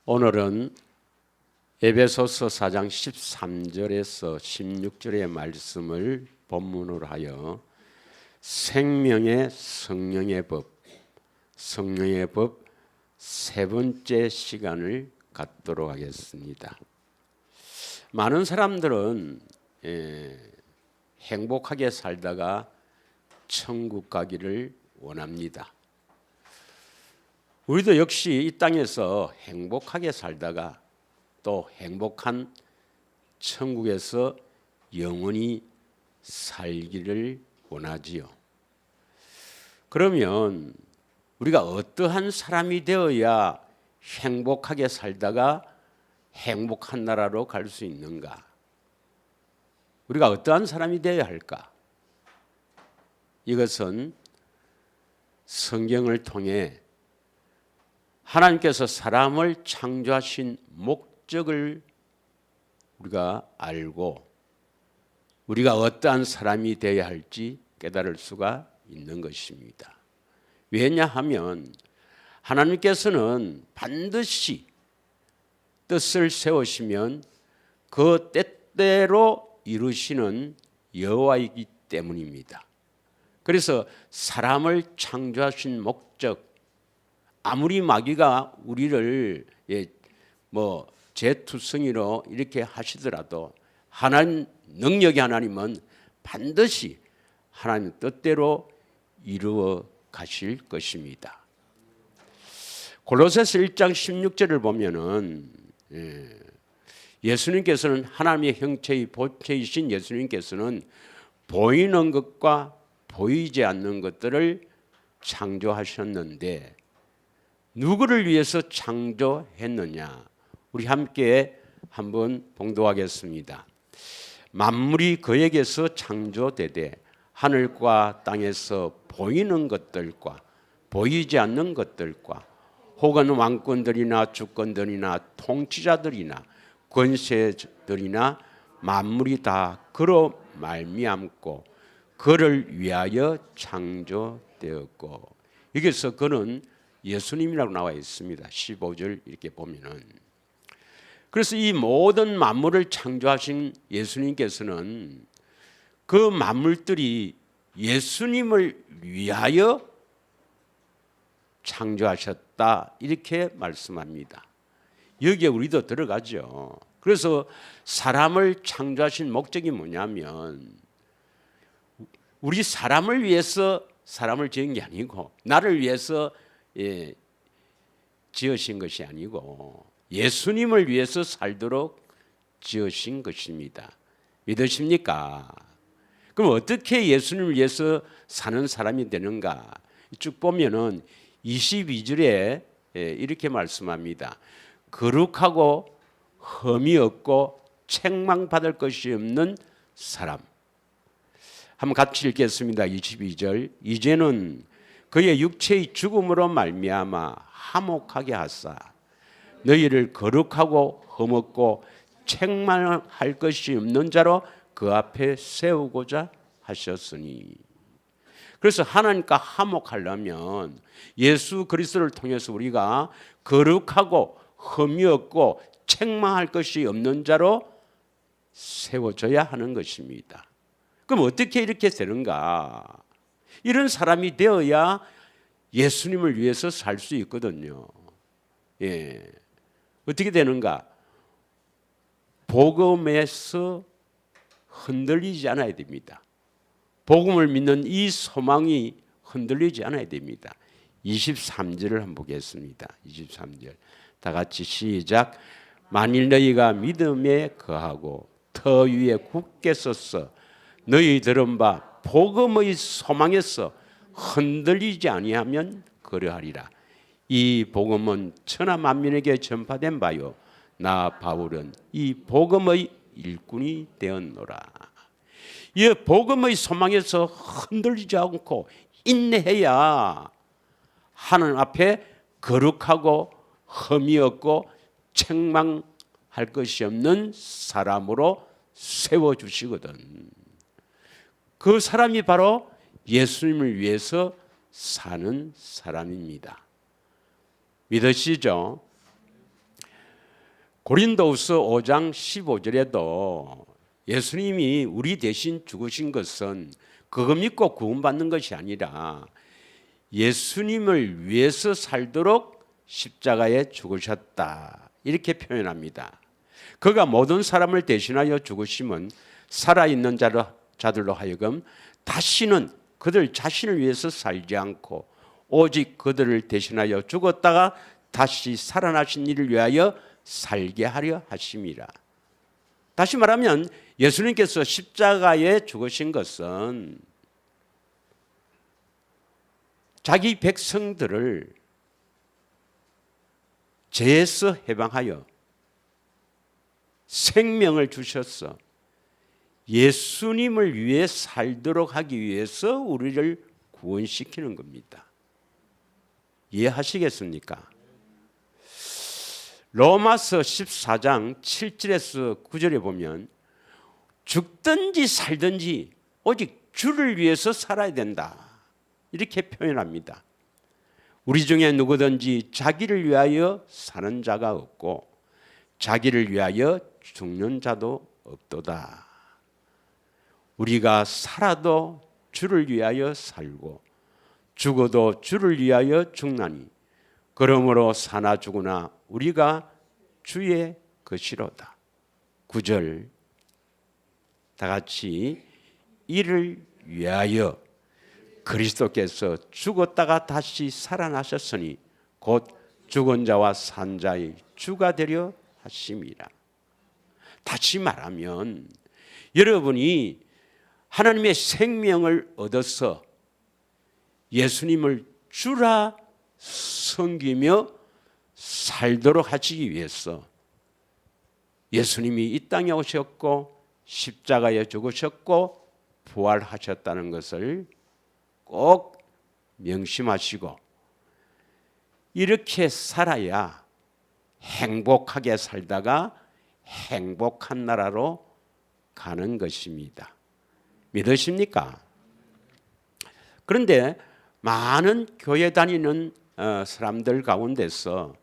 오늘은 에베소서 4장 13절에서 16절의 말씀을 본문으로 하여 생명의 성령의 법, 성령의 법 세 번째 시간을 갖도록 하겠습니다. 많은 사람들은 행복하게 살다가 천국 가기를 원합니다. 우리도 역시 이 땅에서 행복하게 살다가 또 행복한 천국에서 영원히 살기를 원하지요. 그러면 우리가 어떠한 사람이 되어야 행복하게 살다가 행복한 나라로 갈 수 있는가? 우리가 어떠한 사람이 되어야 할까? 이것은 성경을 통해 하나님께서 사람을 창조하신 목적을 우리가 알고 우리가 어떠한 사람이 되어야 할지 깨달을 수가 있는 것입니다. 왜냐하면 하나님께서는 반드시 뜻을 세우시면 그 때때로 이루시는 여호와이기 때문입니다. 그래서 사람을 창조하신 목적, 아무리 마귀가 우리를 죄투성이로 이렇게 하시더라도 하나님 능력의 하나님은 반드시 하나님 뜻대로 이루어 가실 것입니다. 골로새서 1장 16절을 보면은 예수님께서는 하나님의 형체의 본체이신 예수님께서는 보이는 것과 보이지 않는 것들을 창조하셨는데 누구를 위해서 창조했느냐? 우리 함께 한번 봉독하겠습니다. 만물이 그에게서 창조되되 하늘과 땅에서 보이는 것들과 보이지 않는 것들과 혹은 왕권들이나 주권들이나 통치자들이나 권세들이나 만물이 다 그로 말미암고 그를 위하여 창조되었고, 여기서 그는 예수님이라고 나와 있습니다. 15절 이렇게 보면은. 그래서 이 모든 만물을 창조하신 예수님께서는 그 만물들이 예수님을 위하여 창조하셨다 이렇게 말씀합니다. 여기에 우리도 들어가죠. 그래서 사람을 창조하신 목적이 뭐냐면 우리 사람을 위해서 사람을 지은 게 아니고 나를 위해서 지으신 것이 아니고 예수님을 위해서 살도록 지으신 것입니다. 믿으십니까? 그럼 어떻게 예수님을 위해서 사는 사람이 되는가? 쭉 보면은 22절에 이렇게 말씀합니다. 거룩하고 흠이 없고 책망받을 것이 없는 사람. 한번 같이 읽겠습니다. 22절. 이제는 그의 육체의 죽음으로 말미암아 화목하게 하사 너희를 거룩하고 흠없고 책망할 것이 없는 자로 그 앞에 세우고자 하셨으니. 그래서 하나님과 화목하려면 예수 그리스도를 통해서 우리가 거룩하고 흠이 없고 책망할 것이 없는 자로 세워져야 하는 것입니다. 그럼 어떻게 이렇게 되는가? 이런 사람이 되어야 예수님을 위해서 살 수 있거든요. 어떻게 되는가? 복음에서 흔들리지 않아야 됩니다. 복음을 믿는 이 소망이 흔들리지 않아야 됩니다. 23절을 한번 보겠습니다. 23절 다 같이 시작. 만일 너희가 믿음에 거하고 터 위에 굳게 서서 너희 들은 바 복음의 소망에서 흔들리지 아니하면 그러하리라. 이 복음은 천하 만민에게 전파된 바요 나 바울은 이 복음의 일꾼이 되었노라. 이 복음의 소망에서 흔들리지 않고 인내해야 하나님 앞에 거룩하고 흠이 없고 책망할 것이 없는 사람으로 세워주시거든. 그 사람이 바로 예수님을 위해서 사는 사람입니다. 믿으시죠? 고린도후서 5장 15절에도 예수님이 우리 대신 죽으신 것은 그거 믿고 구원받는 것이 아니라 예수님을 위해서 살도록 십자가에 죽으셨다, 이렇게 표현합니다. 그가 모든 사람을 대신하여 죽으심은 살아있는 자들로 하여금 다시는 그들 자신을 위해서 살지 않고 오직 그들을 대신하여 죽었다가 다시 살아나신 이를 위하여 살게 하려 하심이라. 다시 말하면 예수님께서 십자가에 죽으신 것은 자기 백성들을 죄에서 해방하여 생명을 주셔서 예수님을 위해 살도록 하기 위해서 우리를 구원시키는 겁니다. 이해하시겠습니까? 로마서 14장 7절에서 9절에 보면 죽든지 살든지 오직 주를 위해서 살아야 된다, 이렇게 표현합니다. 우리 중에 누구든지 자기를 위하여 사는 자가 없고 자기를 위하여 죽는 자도 없도다. 우리가 살아도 주를 위하여 살고 죽어도 주를 위하여 죽나니 그러므로 사나 죽으나 우리가 주의 것이로다. 9절 다 같이 이를 위하여 그리스도께서 죽었다가 다시 살아나셨으니 곧 죽은 자와 산 자의 주가 되려 하심이라. 다시 말하면 여러분이 하나님의 생명을 얻어서 예수님을 주라 섬기며 살도록 하시기 위해서 예수님이 이 땅에 오셨고 십자가에 죽으셨고 부활하셨다는 것을 꼭 명심하시고 이렇게 살아야 행복하게 살다가 행복한 나라로 가는 것입니다. 믿으십니까? 그런데 많은 교회 다니는 사람들 가운데서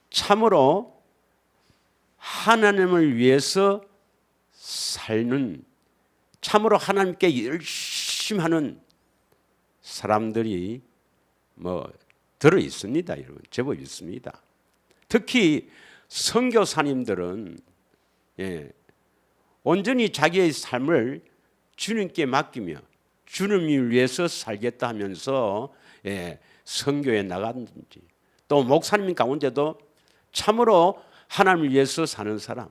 참으로 하나님을 위해서 살는, 참으로 하나님께 열심히 하는 사람들이 들어 있습니다. 여러분, 제법 있습니다. 특히 선교사님들은 온전히 자기의 삶을 주님께 맡기며 주님을 위해서 살겠다 하면서 선교에 나갔는지, 또 목사님 가운데도 참으로 하나님을 위해서 사는 사람,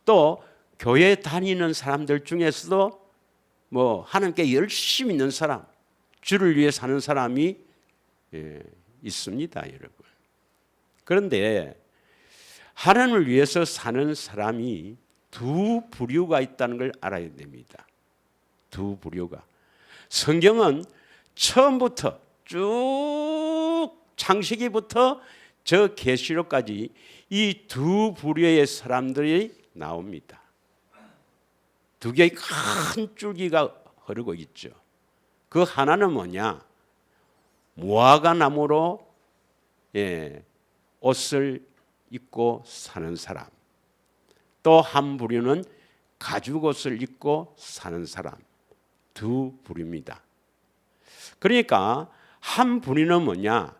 또 교회 다니는 사람들 중에서도 하나님께 열심히 있는 사람, 주를 위해 사는 사람이 있습니다, 여러분. 그런데 하나님을 위해서 사는 사람이 두 부류가 있다는 걸 알아야 됩니다. 두 부류가. 성경은 처음부터 쭉 창세기부터 저 계시록까지 이 두 부류의 사람들이 나옵니다. 두 개의 큰 줄기가 흐르고 있죠. 그 하나는 뭐냐? 무화과 나무로 옷을 입고 사는 사람. 또 한 부류는 가죽옷을 입고 사는 사람. 두 부류입니다. 그러니까 한 부류는 뭐냐?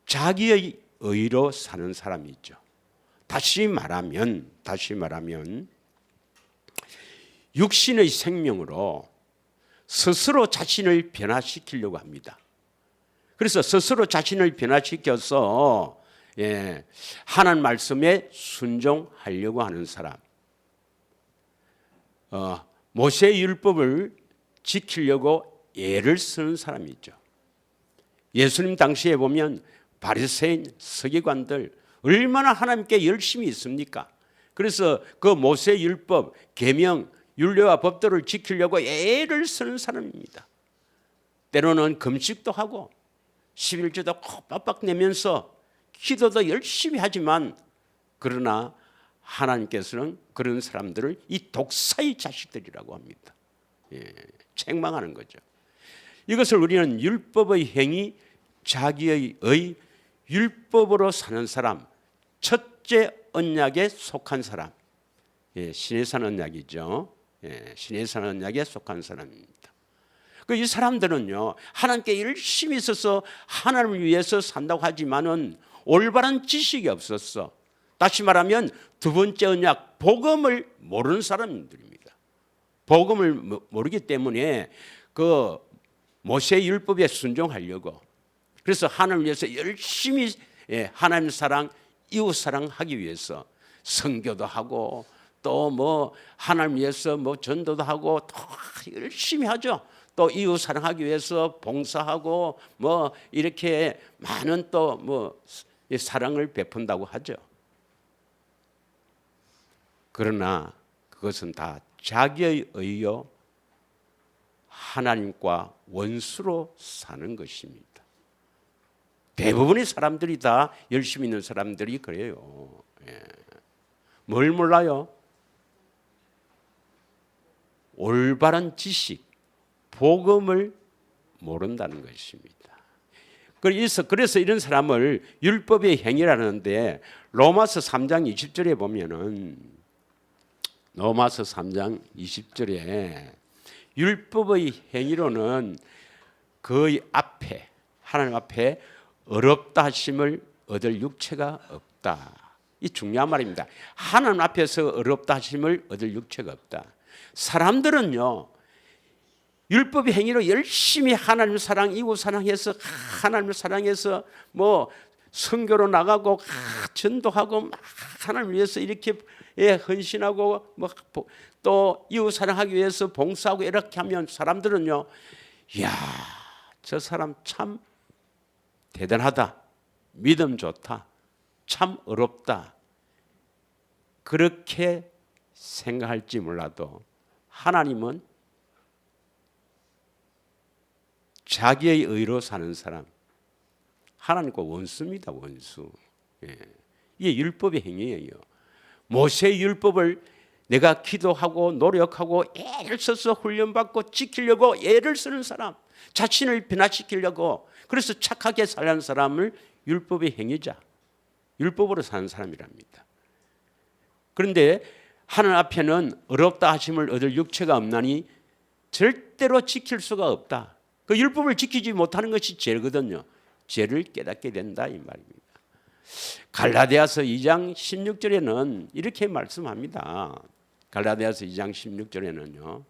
자기의 의로 사는 사람이 있죠. 다시 말하면 육신의 생명으로 스스로 자신을 변화시키려고 합니다. 그래서 스스로 자신을 변화시켜서 하나님 말씀에 순종하려고 하는 사람, 모세의 율법을 지키려고 애를 쓰는 사람이 있죠. 예수님 당시에 보면 바리새인 서기관들 얼마나 하나님께 열심히 있습니까? 그래서 그 모세의 율법, 계명, 율례와 법도를 지키려고 애를 쓰는 사람입니다. 때로는 금식도 하고 11조도 빡빡 내면서 기도도 열심히 하지만, 그러나 하나님께서는 그런 사람들을 이 독사의 자식들이라고 합니다. 책망하는 거죠. 이것을 우리는 율법의 행위, 자기의 율법으로 사는 사람, 첫 첫째 언약에 속한 사람, 신해산 언약이죠. 신해산 언약에 속한 사람입니다. 이 사람들은요, 하나님께 열심히 있어서 하나님을 위해서 산다고 하지만은 올바른 지식이 없었어. 다시 말하면 두 번째 언약, 복음을 모르는 사람들입니다. 복음을 모르기 때문에 그 모세의 율법에 순종하려고, 그래서 하나님을 위해서 열심히 하나님 사랑, 이웃 사랑하기 위해서 선교도 하고 또 뭐 하나님 위해서 뭐 전도도 하고 더 열심히 하죠. 또 이웃 사랑하기 위해서 봉사하고 뭐 이렇게 많은 또 뭐 사랑을 베푼다고 하죠. 그러나 그것은 다 자기의 의요, 하나님과 원수로 사는 것입니다. 대부분의 사람들이 다 열심히 있는 사람들이 그래요. 뭘 몰라요? 올바른 지식, 복음을 모른다는 것입니다. 그래서 이런 사람을 율법의 행위라는데, 로마서 3장 20절에 보면은, 로마서 3장 20절에 율법의 행위로는 그의 앞에, 하나님 앞에 어렵다 하심을 얻을 육체가 없다. 이 중요한 말입니다. 하나님 앞에서 어렵다 하심을 얻을 육체가 없다. 사람들은요, 율법의 행위로 열심히 하나님 사랑, 이웃 사랑해서 하나님을 사랑해서 뭐 선교로 나가고 전도하고 하나님을 위해서 이렇게 헌신하고 뭐 또 이웃 사랑하기 위해서 봉사하고 이렇게 하면 사람들은요, 이야, 저 사람 참 대단하다, 믿음 좋다, 참 어렵다, 그렇게 생각할지 몰라도 하나님은 자기의 의로 사는 사람, 하나님과 원수입니다. 원수. 이게 율법의 행위예요. 모세의 율법을 내가 기도하고 노력하고 애를 써서 훈련받고 지키려고 애를 쓰는 사람, 자신을 변화시키려고, 그래서 착하게 살려는 사람을 율법의 행위자, 율법으로 사는 사람이랍니다. 그런데 하나님 앞에는 어렵다 하심을 얻을 육체가 없나니 절대로 지킬 수가 없다. 그 율법을 지키지 못하는 것이 죄거든요. 죄를 깨닫게 된다, 이 말입니다. 갈라디아서 2장 16절에는 이렇게 말씀합니다. 갈라디아서 2장 16절에는요,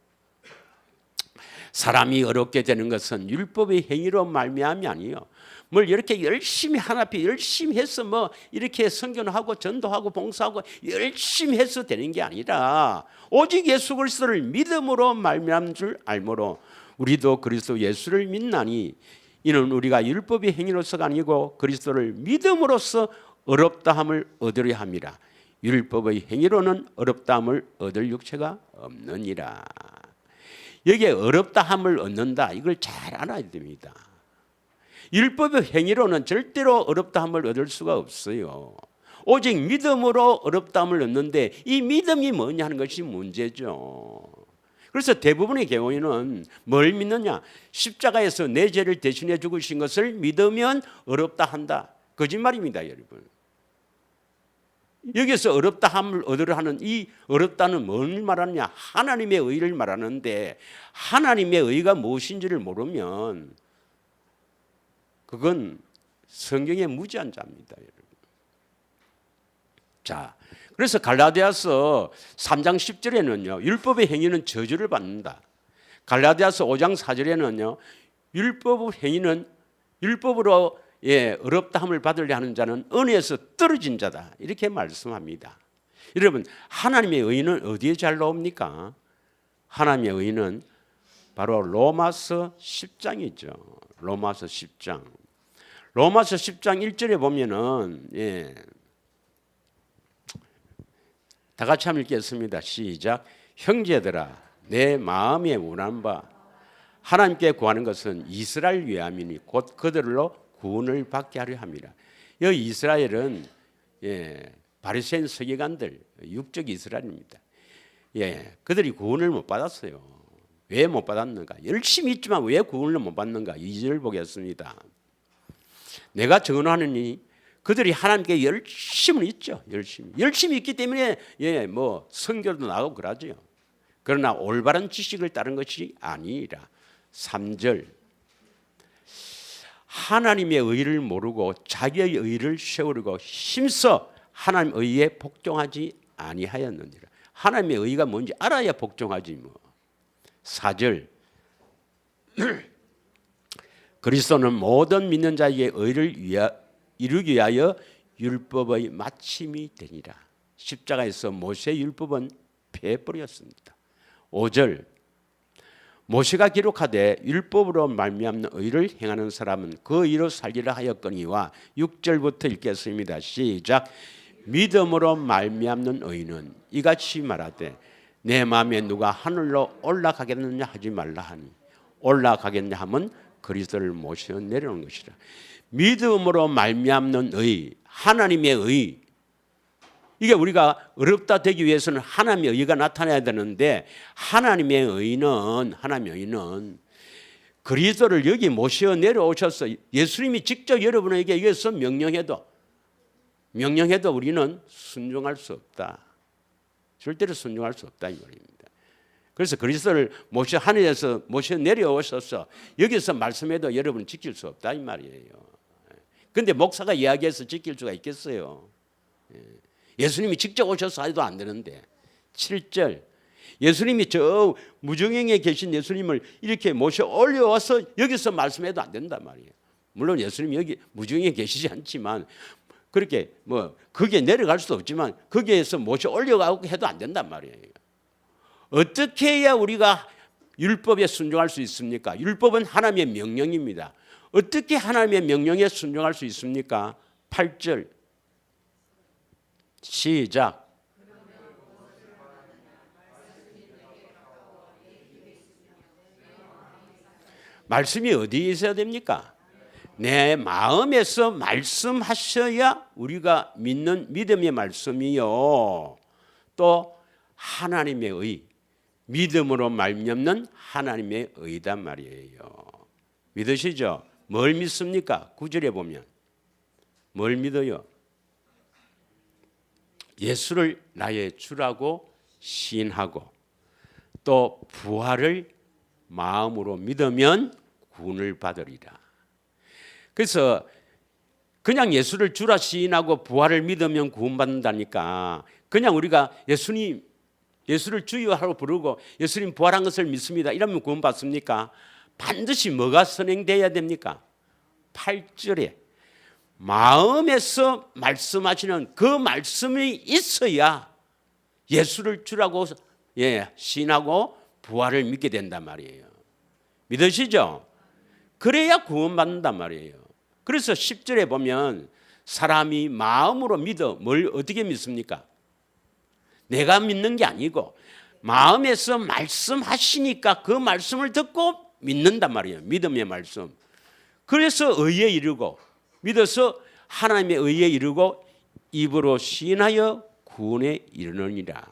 사람이 어렵게 되는 것은 율법의 행위로 말미암이 아니요, 뭘 이렇게 열심히 하나 앞에 열심히 해서 뭐 이렇게 선교하고 전도하고 봉사하고 열심히 해서 되는 게 아니라 오직 예수 그리스도를 믿음으로 말미암은 줄 알므로 우리도 그리스도 예수를 믿나니 이는 우리가 율법의 행위로서가 아니고 그리스도를 믿음으로써 어렵다함을 얻으려 함이라. 율법의 행위로는 어렵다함을 얻을 육체가 없느니라. 여기에 어렵다함을 얻는다, 이걸 잘 알아야 됩니다. 율법의 행위로는 절대로 어렵다함을 얻을 수가 없어요. 오직 믿음으로 어렵다함을 얻는데 이 믿음이 뭐냐 하는 것이 문제죠. 그래서 대부분의 경우에는 뭘 믿느냐, 십자가에서 내 죄를 대신해 죽으신 것을 믿으면 어렵다 한다, 거짓말입니다, 여러분. 여기서 어렵다함을 얻으려 하는 이 어렵다는 뭘 말하느냐, 하나님의 의를 말하는데 하나님의 의가 무엇인지를 모르면 그건 성경의 무지한 자입니다, 여러분. 자, 그래서 갈라디아서 3장 10절에는요, 율법의 행위는 저주를 받는다. 갈라디아서 5장 4절에는요, 율법 행위는 율법으로 어렵다함을 받으려 하는 자는 은혜에서 떨어진 자다, 이렇게 말씀합니다. 여러분, 하나님의 의는 어디에 잘 나옵니까? 하나님의 의는 바로 로마서 10장이죠. 로마서 10장. 로마서 10장 1절에 보면은 다 같이 한번 읽겠습니다. 시작. 형제들아, 내 마음에 원한 바 하나님께 구하는 것은 이스라엘 위함이니 곧 그들로 구원을 받게 하려 함이라. 여기 이스라엘은 바리새인 서기관들, 육적 이스라엘입니다. 그들이 구원을 못 받았어요. 왜 못 받았는가? 열심히 있지만 왜 구원을 못 받는가? 2절 보겠습니다. 내가 증언하느니 그들이 하나님께 열심은 있죠. 열심히 있기 때문에 뭐 선교도 나가고 그러죠. 그러나 올바른 지식을 따른 것이 아니라 3절 하나님의 의를 모르고 자기의 의를 세우려고 힘써 하나님의 의에 복종하지 아니하였느니라. 하나님의 의가 뭔지 알아야 복종하지 뭐. 4절 그리스도는 모든 믿는 자에게 의를 이루기 위하여 율법의 마침이 되니라. 십자가에서 모세의 율법은 폐해버렸습니다. 5절 모세가 기록하되 율법으로 말미암는 의를 행하는 사람은 그 의로 살리라 하였거니와 6절부터 읽겠습니다. 시작. 믿음으로 말미암는 의는 이같이 말하되 내 마음에 누가 하늘로 올라가겠느냐 하지 말라 하니 올라가겠냐 하면 그리스도를 모셔 내려오는 것이라. 믿음으로 말미암는 의, 하나님의 의. 이게 우리가 어렵다 되기 위해서는 하나님의 의가 나타나야 되는데 하나님의 의는 그리스도를 여기 모셔 내려오셔서 예수님이 직접 여러분에게 이것서 명령해도 우리는 순종할 수 없다. 절대로 순종할 수 없다 이 말입니다. 그래서 그리스도를 모셔 하늘에서 모셔 내려오셔서 여기서 말씀해도 여러분 지킬 수 없다 이 말이에요. 그런데 목사가 이야기해서 지킬 수가 있겠어요? 예수님이 직접 오셔서 해도 안 되는데. 7절 예수님이 저 무정행에 계신 예수님을 이렇게 모셔 올려와서 여기서 말씀해도 안 된단 말이에요. 물론 예수님이 여기 무정행에 계시지 않지만 그렇게 뭐 거기에 내려갈 수도 없지만 거기에서 모셔 올려가고 해도 안 된단 말이에요. 어떻게 해야 우리가 율법에 순종할 수 있습니까? 율법은 하나님의 명령입니다. 어떻게 하나님의 명령에 순종할 수 있습니까? 8절 시작. 말씀이 어디에 있어야 됩니까? 내 마음에서 말씀하셔야 우리가 믿는 믿음의 말씀이요. 또 하나님의 의, 믿음으로 말미암는 하나님의 의단 말이에요. 믿으시죠? 뭘 믿습니까? 9절에 보면 뭘 믿어요? 예수를 나의 주라고 시인하고 또 부활을 마음으로 믿으면 구원을 받으리라. 그래서 그냥 예수를 주라 시인하고 부활을 믿으면 구원받는다니까 그냥 우리가 예수를 주여 하고 부르고 예수님 부활한 것을 믿습니다 이러면 구원받습니까? 반드시 뭐가 선행돼야 됩니까? 8절에 마음에서 말씀하시는 그 말씀이 있어야 예수를 주라고 시인하고 부활을 믿게 된단 말이에요. 믿으시죠? 그래야 구원받는단 말이에요. 그래서 10절에 보면 사람이 마음으로 믿어 뭘 어떻게 믿습니까? 내가 믿는 게 아니고 마음에서 말씀하시니까 그 말씀을 듣고 믿는단 말이에요. 믿음의 말씀. 그래서 의에 이르고 믿어서 하나님의 의에 이르고 입으로 시인하여 구원에 이르느니라.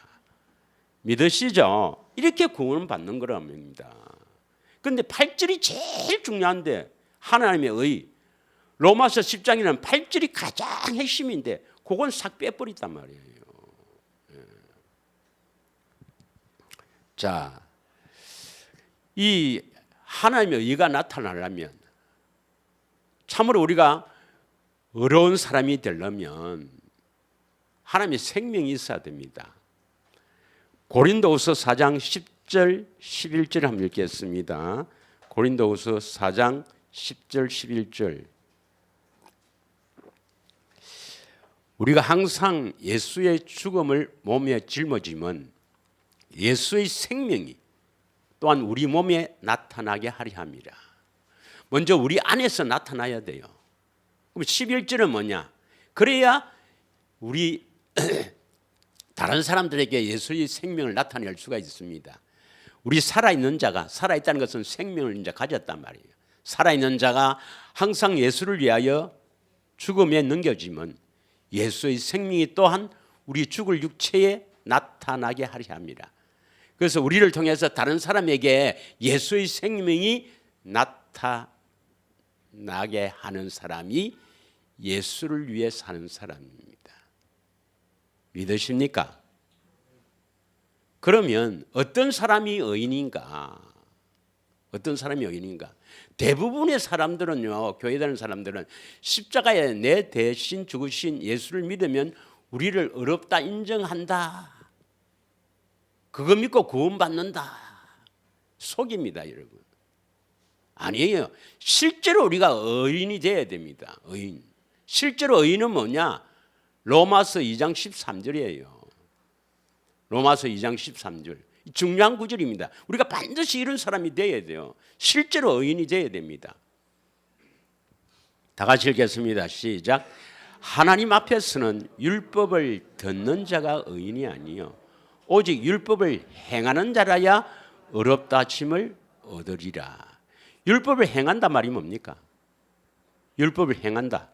믿으시죠? 이렇게 구원을 받는 거랍니다. 그런데 8절이 제일 중요한데 하나님의 의. 로마서 10장에는 8절이 가장 핵심인데 그건 싹 빼버렸단 말이에요. 자, 이 하나님의 의가 나타나려면 참으로 우리가 어려운 사람이 되려면 하나님의 생명이 있어야 됩니다. 고린도후서 4장 10절 11절 한번 읽겠습니다. 고린도후서 4장 10절 11절 우리가 항상 예수의 죽음을 몸에 짊어지면 예수의 생명이 또한 우리 몸에 나타나게 하려 합니다. 먼저 우리 안에서 나타나야 돼요. 그럼 11절은 뭐냐? 그래야 우리 다른 사람들에게 예수의 생명을 나타낼 수가 있습니다. 우리 살아있는 자가 살아있다는 것은 생명을 이제 가졌단 말이에요. 살아있는 자가 항상 예수를 위하여 죽음에 넘겨지면 예수의 생명이 또한 우리 죽을 육체에 나타나게 하려 합니다. 그래서 우리를 통해서 다른 사람에게 예수의 생명이 나타나게 하는 사람이 예수를 위해 사는 사람입니다. 믿으십니까? 그러면 어떤 사람이 의인인가? 어떤 사람이 의인인가? 대부분의 사람들은요, 교회 다니는 사람들은 십자가에 내 대신 죽으신 예수를 믿으면 우리를 의롭다 인정한다. 그거 믿고 구원받는다. 속입니다, 여러분. 아니에요. 실제로 우리가 의인이 돼야 됩니다. 의인. 실제로 의인은 뭐냐? 로마서 2장 13절이에요. 로마서 2장 13절. 중요한 구절입니다. 우리가 반드시 이런 사람이 돼야 돼요. 실제로 의인이 돼야 됩니다. 다 같이 읽겠습니다. 시작. 하나님 앞에서는 율법을 듣는 자가 의인이 아니요 오직 율법을 행하는 자라야 의롭다 하심을 얻으리라. 율법을 행한다 말이 뭡니까? 율법을 행한다.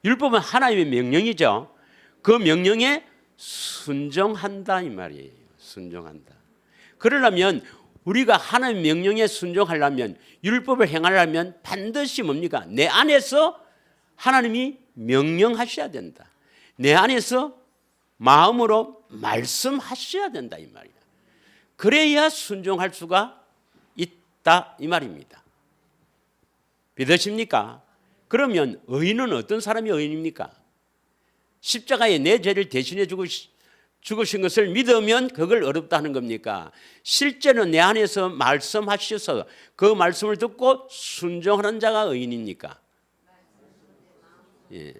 율법은 하나님의 명령이죠. 그 명령에 순종한다 이 말이에요. 순종한다. 그러려면 우리가 하나님의 명령에 순종하려면 율법을 행하려면 반드시 뭡니까? 내 안에서 하나님이 명령하셔야 된다. 내 안에서 마음으로 말씀하셔야 된다 이 말이야. 그래야 순종할 수가 있다 이 말입니다. 믿으십니까? 그러면 의인은 어떤 사람이 의인입니까? 십자가에 내 죄를 대신해 죽으신 것을 믿으면 그걸 어렵다 하는 겁니까? 실제는 내 안에서 말씀하셔서 그 말씀을 듣고 순종하는 자가 의인입니까? 예.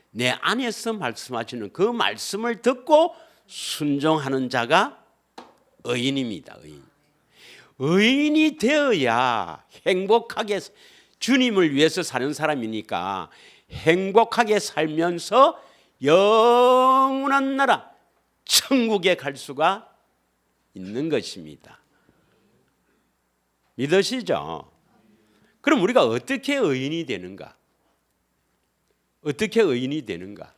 내 안에서 말씀하시는 그 말씀을 듣고 순종하는 자가 의인입니다. 의인. 의인이 되어야 행복하게 주님을 위해서 사는 사람이니까 행복하게 살면서 영원한 나라 천국에 갈 수가 있는 것입니다. 믿으시죠? 그럼 우리가 어떻게 의인이 되는가? 어떻게 의인이 되는가?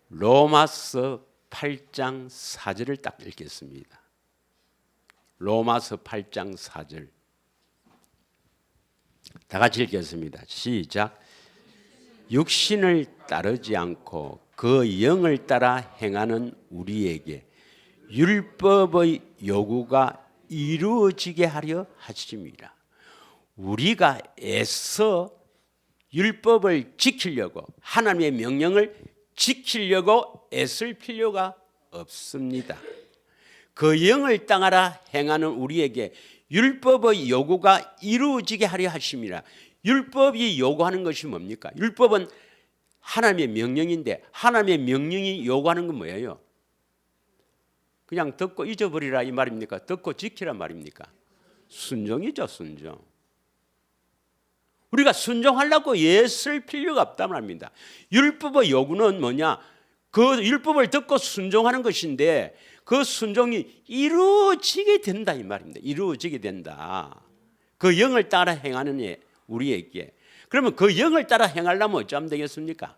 로마서 8장 4절을 딱 읽겠습니다. 로마서 8장 4절. 다 같이 읽겠습니다. 시작. 육신을 따르지 않고 그 영을 따라 행하는 우리에게 율법의 요구가 이루어지게 하려 하심이라. 우리가 애써 율법을 지키려고 하나님의 명령을 지키려고 애쓸 필요가 없습니다. 그 영을 따라 행하는 우리에게 율법의 요구가 이루어지게 하려 하심이라. 율법이 요구하는 것이 뭡니까? 율법은 하나님의 명령인데 하나님의 명령이 요구하는 건 뭐예요? 그냥 듣고 잊어버리라 이 말입니까? 듣고 지키라 말입니까? 순종이죠, 순종. 우리가 순종하려고 애쓸 필요가 없단 말입니다. 율법의 요구는 뭐냐? 그 율법을 듣고 순종하는 것인데 그 순종이 이루어지게 된다 이 말입니다. 이루어지게 된다. 그 영을 따라 행하는 우리에게. 그러면 그 영을 따라 행하려면 어쩌면 되겠습니까?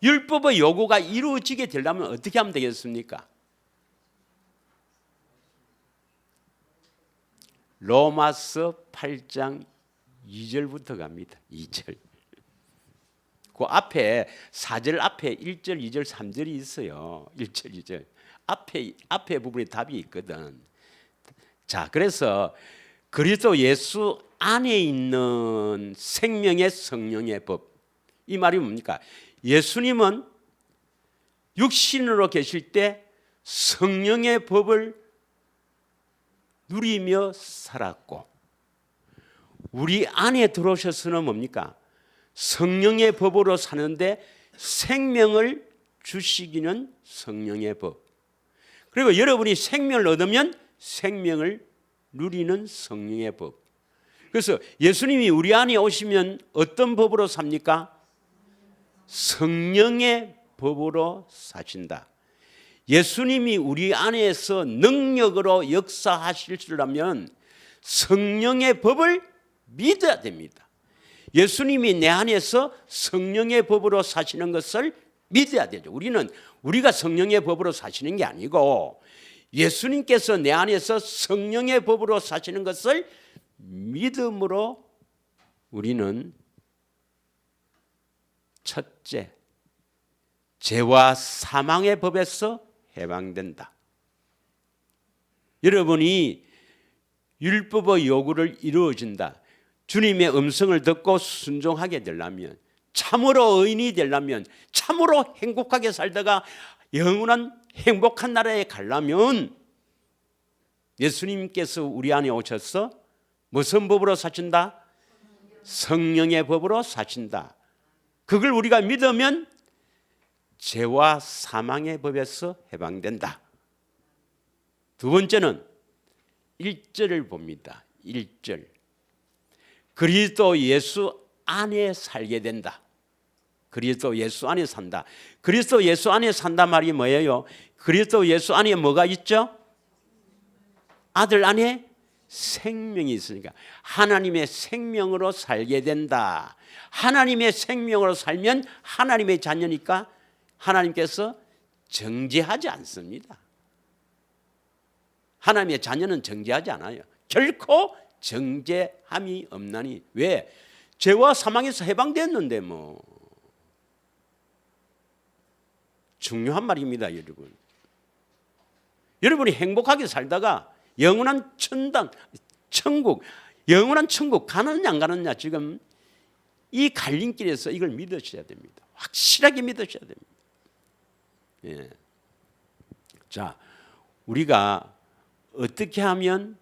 율법의 요구가 이루어지게 되려면 어떻게 하면 되겠습니까? 로마서 8장 2절부터 갑니다. 2절. 그 앞에 4절 앞에 1절, 2절, 3절이 있어요. 1절, 2절. 앞에 부분에 답이 있거든. 자, 그래서 그리스도 예수 안에 있는 생명의 성령의 법. 이 말이 뭡니까? 예수님은 육신으로 계실 때 성령의 법을 누리며 살았고 우리 안에 들어오셔서는 뭡니까? 성령의 법으로 사는데 생명을 주시기는 성령의 법. 그리고 여러분이 생명을 얻으면 생명을 누리는 성령의 법. 그래서 예수님이 우리 안에 오시면 어떤 법으로 삽니까? 성령의 법으로 사신다. 예수님이 우리 안에서 능력으로 역사하시려면 성령의 법을 믿어야 됩니다. 예수님이 내 안에서 성령의 법으로 사시는 것을 믿어야 되죠. 우리가 성령의 법으로 사시는 게 아니고 예수님께서 내 안에서 성령의 법으로 사시는 것을 믿음으로 우리는 첫째, 죄와 사망의 법에서 해방된다. 여러분이 율법의 요구를 이루어진다. 주님의 음성을 듣고 순종하게 되려면, 참으로 의인이 되려면, 참으로 행복하게 살다가 영원한 행복한 나라에 가려면 예수님께서 우리 안에 오셔서 무슨 법으로 사신다? 성령의 법으로 사신다. 그걸 우리가 믿으면 죄와 사망의 법에서 해방된다. 두 번째는 1절을 봅니다. 1절. 그리스도 예수 안에 살게 된다. 그리스도 예수 안에 산다. 그리스도 예수 안에 산다 말이 뭐예요? 그리스도 예수 안에 뭐가 있죠? 아들 안에 생명이 있으니까 하나님의 생명으로 살게 된다. 하나님의 생명으로 살면 하나님의 자녀니까 하나님께서 정죄하지 않습니다. 하나님의 자녀는 정죄하지 않아요. 결코 정죄함이 없나니. 왜? 죄와 사망에서 해방됐는데 뭐. 중요한 말입니다, 여러분. 여러분이 행복하게 살다가 영원한 천국, 영원한 천국 가느냐 안 가느냐, 지금 이 갈림길에서 이걸 믿으셔야 됩니다. 확실하게 믿으셔야 됩니다. 예. 자, 우리가 어떻게 하면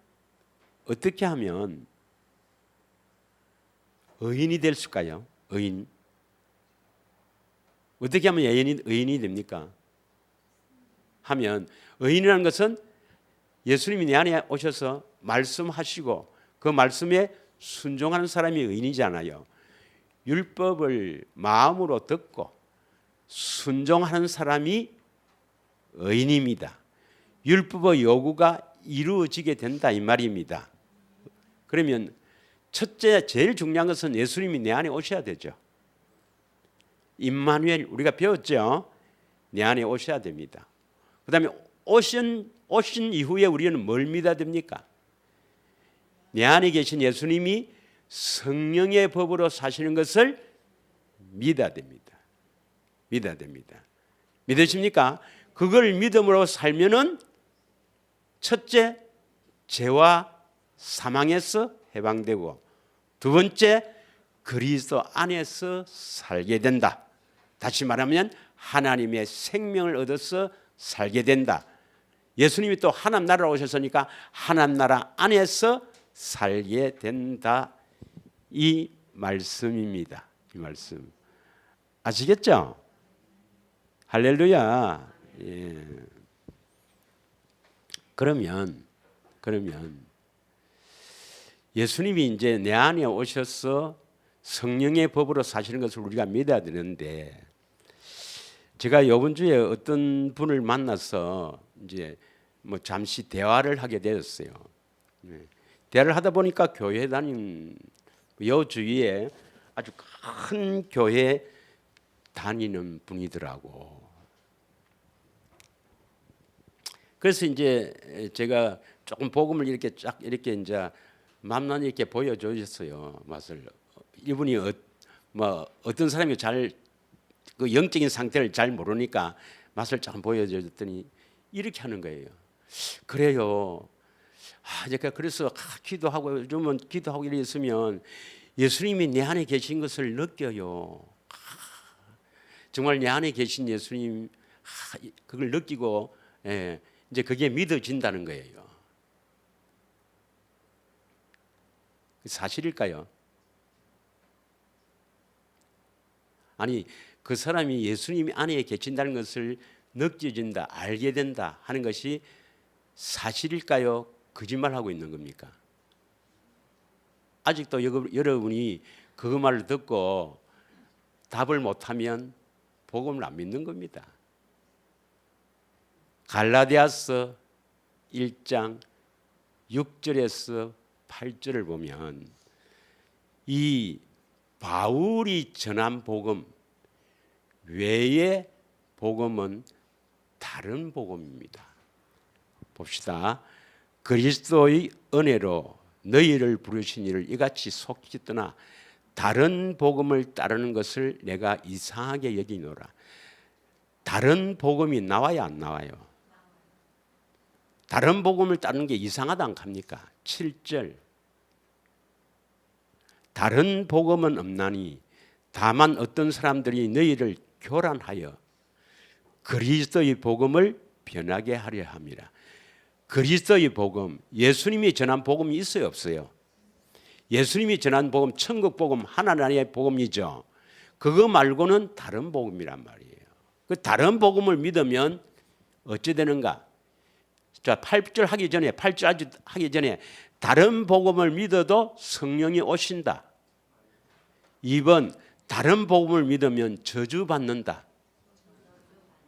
의인이 될 수까요? 의인. 어떻게 하면 의인이 됩니까? 하면 의인이라는 것은 예수님이 내 안에 오셔서 말씀하시고 그 말씀에 순종하는 사람이 의인이잖아요. 율법을 마음으로 듣고 순종하는 사람이 의인입니다. 율법의 요구가 이루어지게 된다 이 말입니다. 그러면 첫째 제일 중요한 것은 예수님이 내 안에 오셔야 되죠. 임마누엘 우리가 배웠죠. 내 안에 오셔야 됩니다. 그 다음에 오신 이후에 우리는 뭘 믿어야 됩니까? 내 안에 계신 예수님이 성령의 법으로 사시는 것을 믿어야 됩니다. 믿어야 됩니다. 믿으십니까? 그걸 믿음으로 살면은 첫째 죄와 사망에서 해방되고 두 번째 그리스도 안에서 살게 된다. 다시 말하면 하나님의 생명을 얻어서 살게 된다. 예수님이 또 하나님 나라로 오셨으니까 하나님 나라 안에서 살게 된다. 이 말씀입니다. 이 말씀 아시겠죠? 할렐루야. 예. 그러면 예수님이 이제 내 안에 오셔서 성령의 법으로 사시는 것을 우리가 믿어야 되는데, 제가 이번 주에 어떤 분을 만나서 이제 뭐 잠시 대화를 하게 되었어요. 대화를 하다 보니까 교회 다니는 요 주위에 아주 큰 교회 다니는 분이더라고. 그래서 이제 제가 조금 복음을 이렇게 쫙 이렇게 이제 만만히 이렇게 보여주셨어요. 맛을. 이분이 어떤 사람이 잘 그 영적인 상태를 잘 모르니까 맛을 조금 보여줬더니 이렇게 하는 거예요. 그래요. 제가 그래서 기도하고 요즘은 기도하고 이래 있으면 예수님이 내 안에 계신 것을 느껴요. 정말 내 안에 계신 예수님 그걸 느끼고 이제 그게 믿어진다는 거예요. 사실일까요? 아니 그 사람이 예수님 안에 계신다는 것을 느껴진다, 알게 된다 하는 것이 사실일까요? 거짓말하고 있는 겁니까? 아직도 여러분이 그 말을 듣고 답을 못하면 복음을 안 믿는 겁니다. 갈라디아서 1장 6절에서 8절을 보면 이 바울이 전한 복음 외의 복음은 다른 복음입니다. 봅시다. 그리스도의 은혜로 너희를 부르신 이를 이같이 속히 떠나 다른 복음을 따르는 것을 내가 이상하게 여기노라. 다른 복음이 나와야 안 나와요? 다른 복음을 따르는 게 이상하다 안 합니까? 7절. 다른 복음은 없나니 다만 어떤 사람들이 너희를 교란하여 그리스도의 복음을 변하게 하려 함이라. 그리스도의 복음, 예수님이 전한 복음이 있어요, 없어요? 예수님이 전한 복음, 천국 복음, 하나님의 복음이죠. 그거 말고는 다른 복음이란 말이에요. 그 다른 복음을 믿으면 어찌 되는가? 자, 8절 하기 전에, 8절 하기 전에 다른 복음을 믿어도 성령이 오신다. 2번, 다른 복음을 믿으면 저주받는다.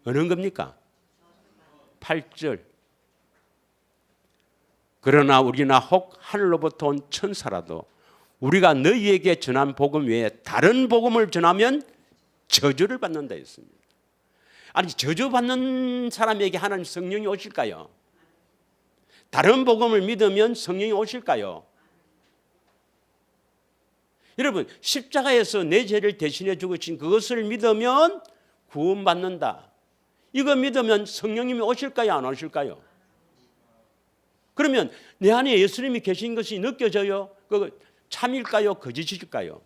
어느 겁니까? 8절. 그러나 우리나 혹 하늘로부터 온 천사라도 우리가 너희에게 전한 복음 외에 다른 복음을 전하면 저주를 받는다 했습니다. 아니, 저주받는 사람에게 하나님 성령이 오실까요? 다른 복음을 믿으면 성령이 오실까요? 여러분, 십자가에서 내 죄를 대신해 죽으신 그것을 믿으면 구원받는다. 이거 믿으면 성령님이 오실까요? 안 오실까요? 그러면 내 안에 예수님이 계신 것이 느껴져요? 그 참일까요? 거짓일까요?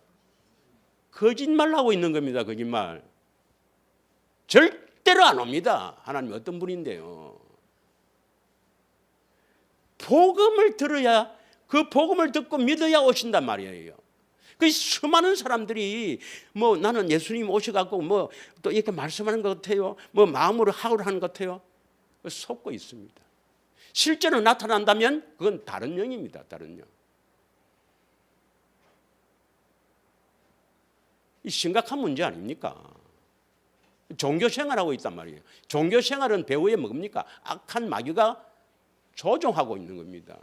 거짓말하고 있는 겁니다. 거짓말. 절대로 안 옵니다. 하나님 어떤 분인데요. 복음을 들어야, 그 복음을 듣고 믿어야 오신단 말이에요. 그 수많은 사람들이 뭐 나는 예수님 오셔갖고 뭐 또 이렇게 말씀하는 것 같아요. 뭐 마음으로 하울 하는 것 같아요. 속고 있습니다. 실제로 나타난다면 그건 다른 영입니다. 다른 영. 이 심각한 문제 아닙니까? 종교 생활하고 있단 말이에요. 종교 생활은 배후에 뭡니까? 악한 마귀가 조종하고 있는 겁니다.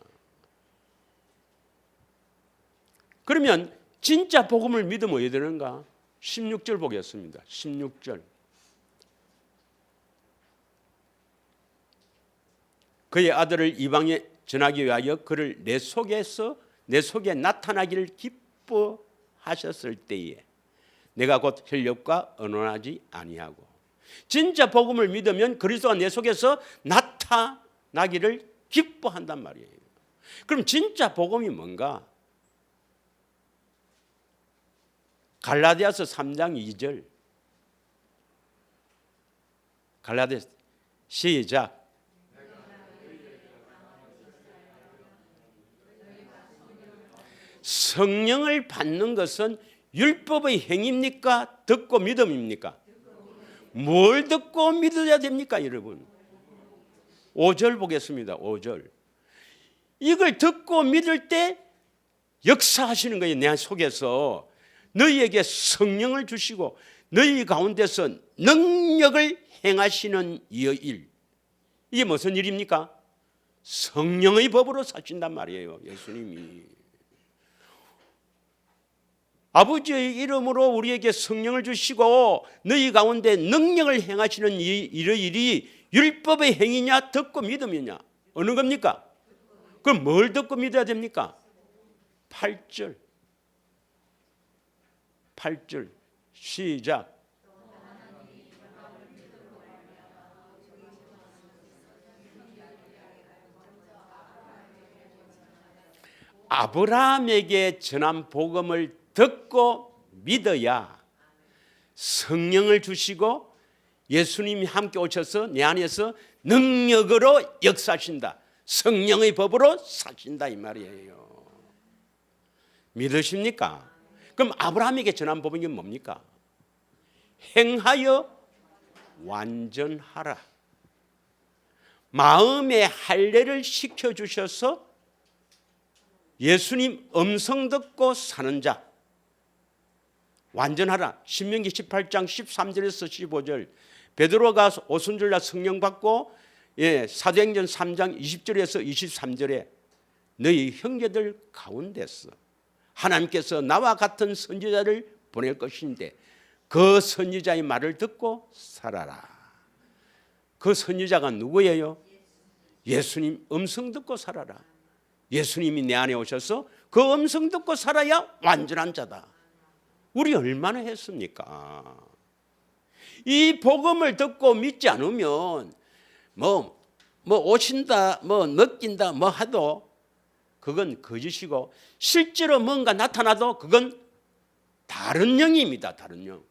그러면 진짜 복음을 믿으면 어떻게 되는가? 16절 보겠습니다. 16절. 그의 아들을 이방에 전하기 위하여 그를 내 속에 나타나기를 기뻐하셨을 때에 내가 곧 혈육과 언언하지 아니하고. 진짜 복음을 믿으면 그리스도가 내 속에서 나타나기를 기뻐한단 말이에요. 그럼 진짜 복음이 뭔가? 갈라디아서 3장 2절. 갈라디아 시작. 성령을 받는 것은 율법의 행위입니까? 듣고 믿음입니까? 뭘 듣고 믿어야 됩니까, 여러분? 5절 보겠습니다. 5절. 이걸 듣고 믿을 때 역사하시는 거예요. 내 속에서 너희에게 성령을 주시고 너희 가운데서 능력을 행하시는 이의 일. 이게 무슨 일입니까? 성령의 법으로 사신단 말이에요. 예수님이. 아버지의 이름으로 우리에게 성령을 주시고 너희 가운데 능력을 행하시는 이 일이 율법의 행위냐 듣고 믿음이냐? 어느 겁니까? 그럼 뭘 듣고 믿어야 됩니까? 8절. 8절 시작. 아브라함에게 전한 복음을 듣고 믿어야 성령을 주시고 예수님이 함께 오셔서 내 안에서 능력으로 역사하신다. 성령의 법으로 사신다 이 말이에요. 믿으십니까? 그럼 아브라함에게 전한 법은 뭡니까? 행하여 완전하라. 마음의 할례를 시켜주셔서 예수님 음성 듣고 사는 자 완전하라. 신명기 18장 13절에서 15절. 베드로가 오순절날 성령 받고 사도행전 3장 20절에서 23절에 너희 형제들 가운데서 하나님께서 나와 같은 선지자를 보낼 것인데 그 선지자의 말을 듣고 살아라. 그 선지자가 누구예요? 예수님 음성 듣고 살아라. 예수님이 내 안에 오셔서 그 음성 듣고 살아야 완전한 자다. 우리 얼마나 했습니까? 이 복음을 듣고 믿지 않으면 뭐 오신다, 뭐 느낀다, 뭐 하도 그건 거짓이고, 실제로 뭔가 나타나도 그건 다른 영입니다. 다른 영.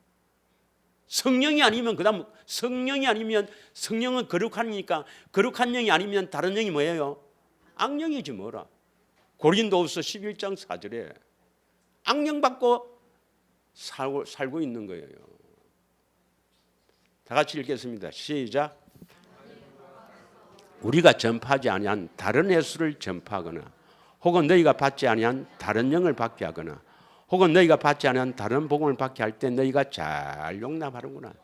성령이 아니면 그다음 성령이 아니면, 성령은 거룩하니까 거룩한 영이 아니면 다른 영이 뭐예요? 악령이지 뭐라. 고린도후서 11장 4절에 악령 받고 살고 있는 거예요. 다 같이 읽겠습니다. 시작. 우리가 전파하지 아니한 다른 예수를 전파하거나, 혹은 너희가 받지 아니한 다른 영을 받게 하거나, 혹은 너희가 받지 아니한 다른 복음을 받게 할 때 너희가 잘 용납하는구나.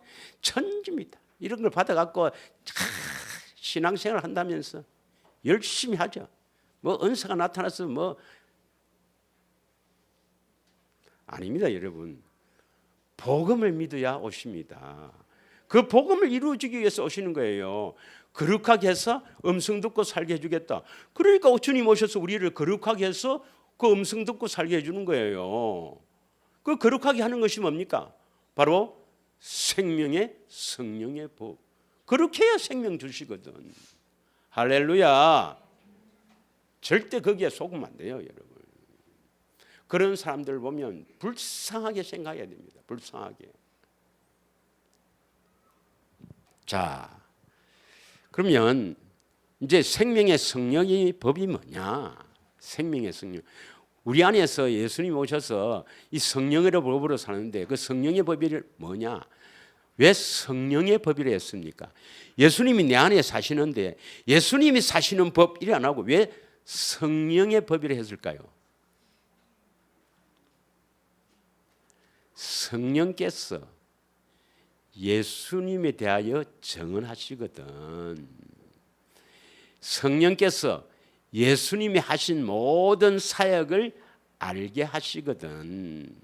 천지입니다. 이런 걸 받아갖고 신앙생활 한다면서 열심히 하죠. 뭐 은사가 나타나서 뭐 아닙니다, 여러분. 복음을 믿어야 오십니다. 그 복음을 이루어지기 위해서 오시는 거예요. 거룩하게 해서 음성 듣고 살게 해주겠다. 그러니까 주님 오셔서 우리를 거룩하게 해서 그 음성 듣고 살게 해주는 거예요. 그 거룩하게 하는 것이 뭡니까? 바로 생명의 성령의 법. 그렇게 해야 생명 주시거든. 할렐루야. 절대 거기에 속으면 안 돼요, 여러분. 그런 사람들 보면 불쌍하게 생각해야 됩니다. 불쌍하게. 자, 그러면 이제 생명의 성령의 법이 뭐냐? 생명의 성령. 우리 안에서 예수님 오셔서 이 성령으로 법으로 사는데 그 성령의 법이 뭐냐? 왜 성령의 법이라 했습니까? 예수님이 내 안에 사시는데 예수님이 사시는 법 이래 안 하고 왜 성령의 법이라 했을까요? 성령께서 예수님에 대하여 증언하시거든. 성령께서 예수님이 하신 모든 사역을 알게 하시거든.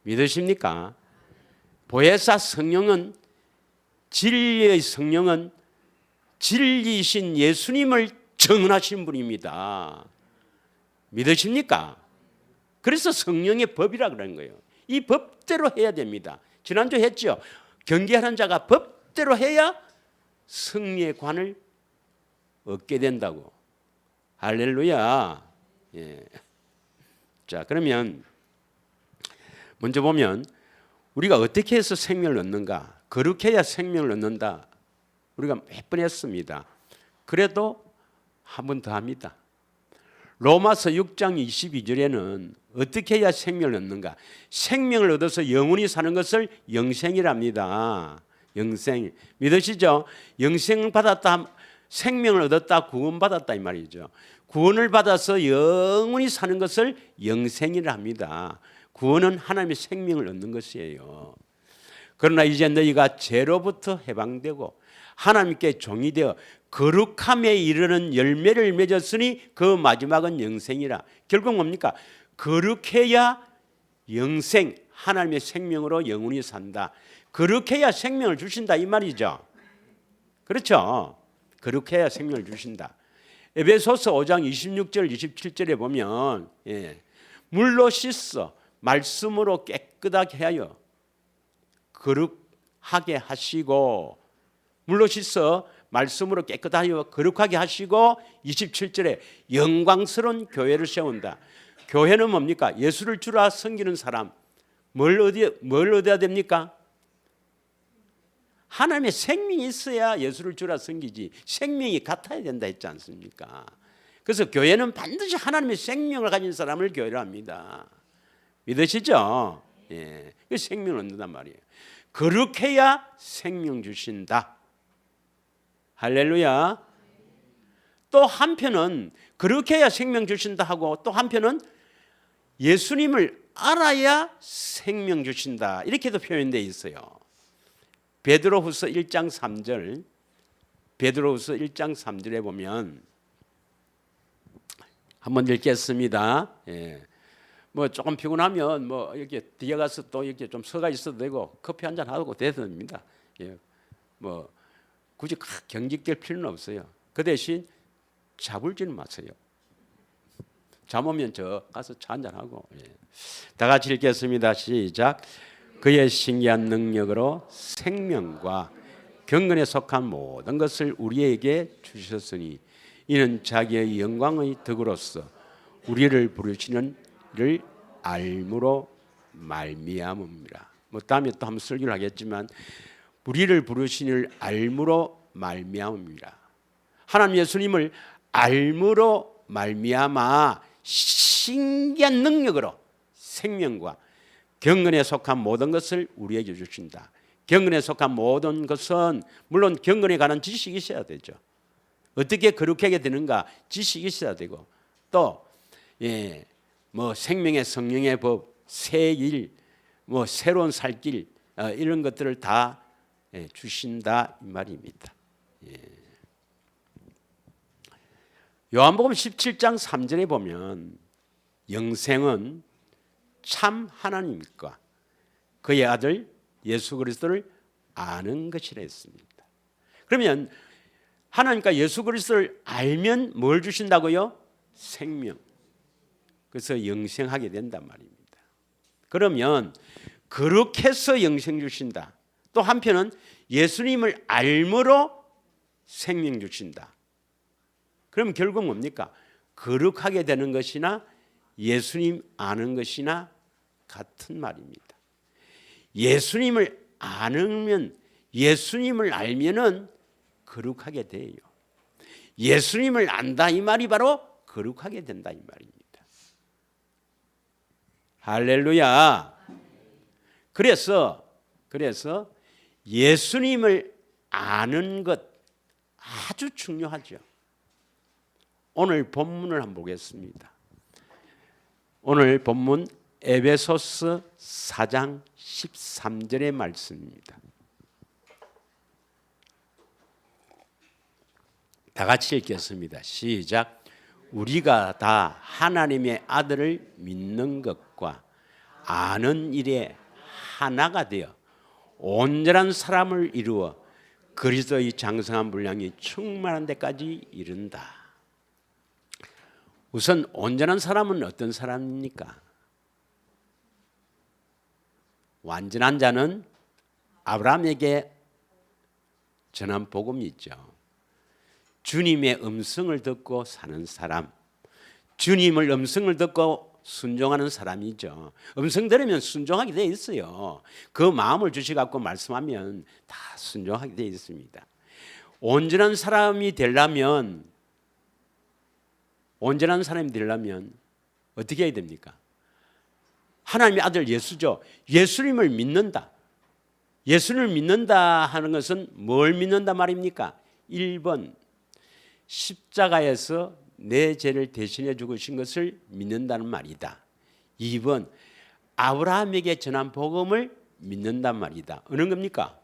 믿으십니까? 보혜사 성령은, 진리의 성령은 진리이신 예수님을 증언하신 분입니다. 믿으십니까? 그래서 성령의 법이라 그러는 거예요. 이 법대로 해야 됩니다. 지난주 했죠. 경계하는 자가 법대로 해야 승리의 관을 얻게 된다고. 할렐루야. 예. 자, 그러면 먼저 보면 우리가 어떻게 해서 생명을 얻는가? 거룩해야 생명을 얻는다. 우리가 몇 번 했습니다. 그래도 한 번 더 합니다. 로마서 6장 22절에는 어떻게 해야 생명을 얻는가? 생명을 얻어서 영원히 사는 것을 영생이랍니다. 영생. 믿으시죠? 영생을 받았다, 생명을 얻었다, 구원받았다 이 말이죠. 구원을 받아서 영원히 사는 것을 영생이라 합니다. 구원은 하나님의 생명을 얻는 것이에요. 그러나 이제 너희가 죄로부터 해방되고 하나님께 종이 되어 거룩함에 이르는 열매를 맺었으니 그 마지막은 영생이라. 결국 뭡니까? 거룩해야 영생, 하나님의 생명으로 영원히 산다. 거룩해야 생명을 주신다 이 말이죠. 그렇죠? 거룩해야 생명을 주신다. 에베소서 5장 26절 27절에 보면 물로 씻어 말씀으로 깨끗하게 하여 거룩하게 하시고, 물로 씻어 말씀으로 깨끗하여 거룩하게 하시고, 27절에 영광스러운 교회를 세운다. 교회는 뭡니까? 예수를 주라 섬기는 사람. 뭘 얻어야 됩니까? 하나님의 생명이 있어야 예수를 주라 섬기지. 생명이 같아야 된다 했지 않습니까? 그래서 교회는 반드시 하나님의 생명을 가진 사람을 교회로 합니다. 믿으시죠? 예, 그 생명을 얻는단 말이에요. 거룩해야 생명 주신다. 할렐루야. 또 한편은 거룩해야 생명 주신다 하고, 또 한편은 예수님을 알아야 생명 주신다, 이렇게도 표현되어 있어요. 베드로후서 1장 3절, 베드로후서 1장 3절에 보면 한번 읽겠습니다. 뭐 조금 피곤하면 뭐 이렇게 뒤에 가서 또 이렇게 좀 서가 있어도 되고 커피 한잔 하고 돼도 됩니다. 뭐 굳이 경직될 필요는 없어요. 그 대신 자불지는 마세요. 잠오면 저 가서 차 한잔하고. 다 같이 읽겠습니다. 시작. 그의 신기한 능력으로 생명과 경건에 속한 모든 것을 우리에게 주셨으니 이는 자기의 영광의 덕으로서 우리를 부르시는 이를 알므로 말미암음이라. 뭐 다음에 또 한번 설교를 하겠지만 우리를 부르시는 이를 알므로 말미암음이라. 하나님 예수님을 알므로 말미암아 신기한 능력으로 생명과 경건에 속한 모든 것을 우리에게 주신다. 경건에 속한 모든 것은 물론 경건에 관한 지식이 있어야 되죠. 어떻게 거룩하게 하게 되는가 지식이 있어야 되고 또 뭐 생명의 성령의 법, 새 일, 뭐 새로운 살길 이런 것들을 다 주신다 이 말입니다. 요한복음 17장 3절에 보면 영생은 참 하나님과 그의 아들 예수 그리스도를 아는 것이라 했습니다. 그러면 하나님과 예수 그리스도를 알면 뭘 주신다고요? 생명. 그래서 영생하게 된단 말입니다. 그러면 거룩해서 영생 주신다. 또 한편은 예수님을 알므로 생명 주신다. 그럼 결국 뭡니까? 거룩하게 되는 것이나 예수님 아는 것이나 같은 말입니다. 예수님을 아는 예수님을 알면은 거룩하게 돼요. 예수님을 안다 이 말이 바로 거룩하게 된다 이 말입니다. 할렐루야. 그래서 예수님을 아는 것 아주 중요하죠. 오늘 본문을 한번 보겠습니다. 오늘 본문 에베소서 4장 13절의 말씀입니다. 다 같이 읽겠습니다. 시작. 우리가 다 하나님의 아들을 믿는 것과 아는 일에 하나가 되어 온전한 사람을 이루어 그리스도의 장성한 분량이 충만한 데까지 이른다. 우선 온전한 사람은 어떤 사람입니까? 완전한 자는 아브라함에게 전한 복음이 있죠. 주님의 음성을 듣고 사는 사람, 주님을 음성을 듣고 순종하는 사람이죠. 음성 들으면 순종하게 돼 있어요. 그 마음을 주셔갖고 말씀하면 다 순종하게 돼 있습니다. 온전한 사람이 되려면 어떻게 해야 됩니까? 하나님의 아들 예수죠. 예수님을 믿는다. 예수를 믿는다 하는 것은 뭘 믿는다 말입니까? 1번 십자가에서 내 죄를 대신해 죽으신 것을 믿는다는 말이다. 2번 아브라함에게 전한 복음을 믿는단 말이다. 어느 겁니까?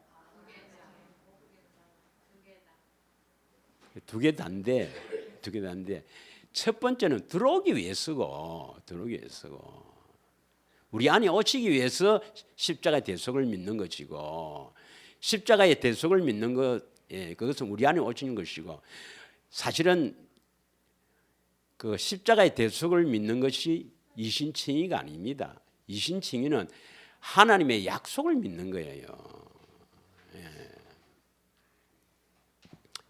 두 개 다인데 첫 번째는 들어오기 위해서고 우리 안에 오시기 위해서 십자가의 대속을 믿는 것이고 십자가의 대속을 믿는 것 그것은 우리 안에 오시는 것이고 사실은 그 십자가의 대속을 믿는 것이 이신칭의가 아닙니다. 이신칭의는 하나님의 약속을 믿는 거예요.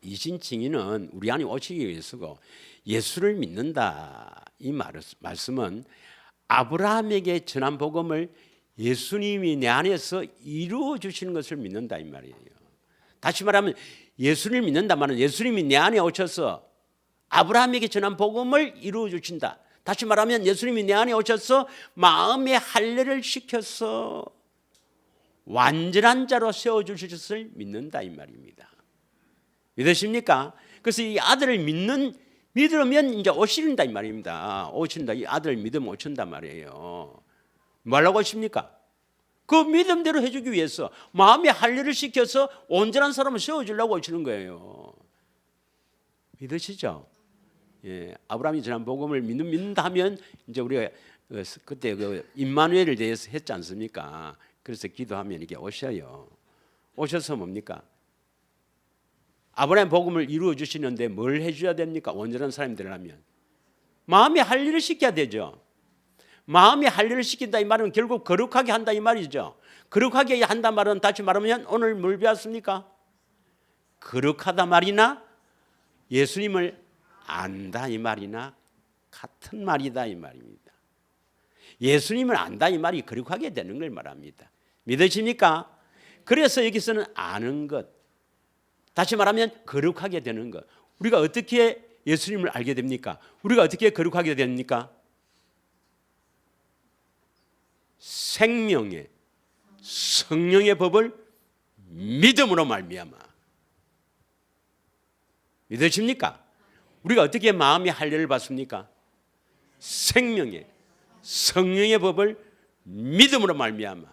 이신칭의는 우리 안에 오시기 위해서고 예수를 믿는다 이 말씀은 아브라함에게 전한 복음을 예수님이 내 안에서 이루어 주시는 것을 믿는다 이 말이에요. 다시 말하면 예수를 믿는다 말은 예수님이 내 안에 오셔서 아브라함에게 전한 복음을 이루어 주신다. 다시 말하면 예수님이 내 안에 오셔서 마음의 할례를 시켜서 완전한 자로 세워 주실 것을 믿는다 이 말입니다. 믿으십니까? 그래서 이 아들을 믿으면 이제 오신다 이 말입니다. 오신다. 이 아들을 믿으면 오신단 말이에요. 뭐라고 하십니까? 그 믿음대로 해주기 위해서 마음의 할례를 시켜서 온전한 사람을 세워주려고 오시는 거예요. 믿으시죠? 예, 아브라함이 전한 복음을 믿는다 하면 이제 우리가 그때 그 임마누엘을 대해서 했지 않습니까? 그래서 기도하면 이게 오셔요. 오셔서 뭡니까? 아브라함 복음을 이루어 주시는데 뭘 해줘야 됩니까? 온전한 사람이 되려면 마음이 할 일을 시켜야 되죠. 마음이 할 일을 시킨다 이 말은 결국 거룩하게 한다 이 말이죠. 거룩하게 한다 말은 다시 말하면 오늘 뭘 배웠습니까? 거룩하다 말이나 예수님을 안다 이 말이나 같은 말이다 이 말입니다. 예수님을 안다 이 말이 거룩하게 되는 걸 말합니다. 믿으십니까? 그래서 여기서는 아는 것, 다시 말하면 거룩하게 되는 것. 우리가 어떻게 예수님을 알게 됩니까? 우리가 어떻게 거룩하게 됩니까? 생명의 성령의 법을 믿음으로 말미암아. 믿으십니까? 우리가 어떻게 마음이 할 일을 받습니까? 생명의 성령의 법을 믿음으로 말미암아.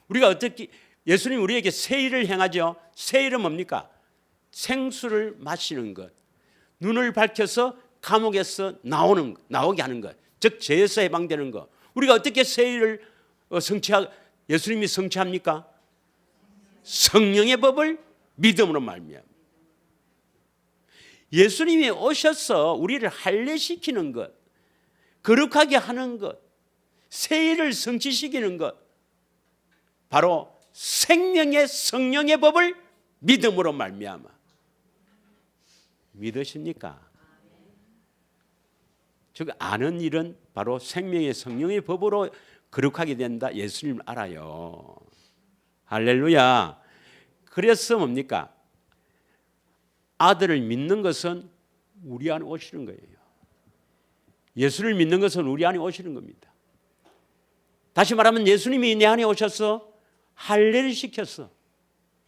우리가 어떻게 예수님 우리에게 새 일을 행하죠. 새 일은 뭡니까? 생수를 마시는 것, 눈을 밝혀서 감옥에서 나오게 하는 것, 즉 죄에서 해방되는 것. 우리가 어떻게 새 일을 예수님이 성취합니까? 성령의 법을 믿음으로 말미암아. 예수님이 오셔서 우리를 할례시키는 것, 거룩하게 하는 것, 새 일을 성취시키는 것, 바로 생명의 성령의 법을 믿음으로 말미암아. 믿으십니까? 즉 아는 일은 바로 생명의 성령의 법으로 거룩하게 된다. 예수님을 알아요. 할렐루야. 그래서 뭡니까? 아들을 믿는 것은 우리 안에 오시는 거예요. 예수를 믿는 것은 우리 안에 오시는 겁니다. 다시 말하면 예수님이 내 안에 오셔서 할례를 시켰어,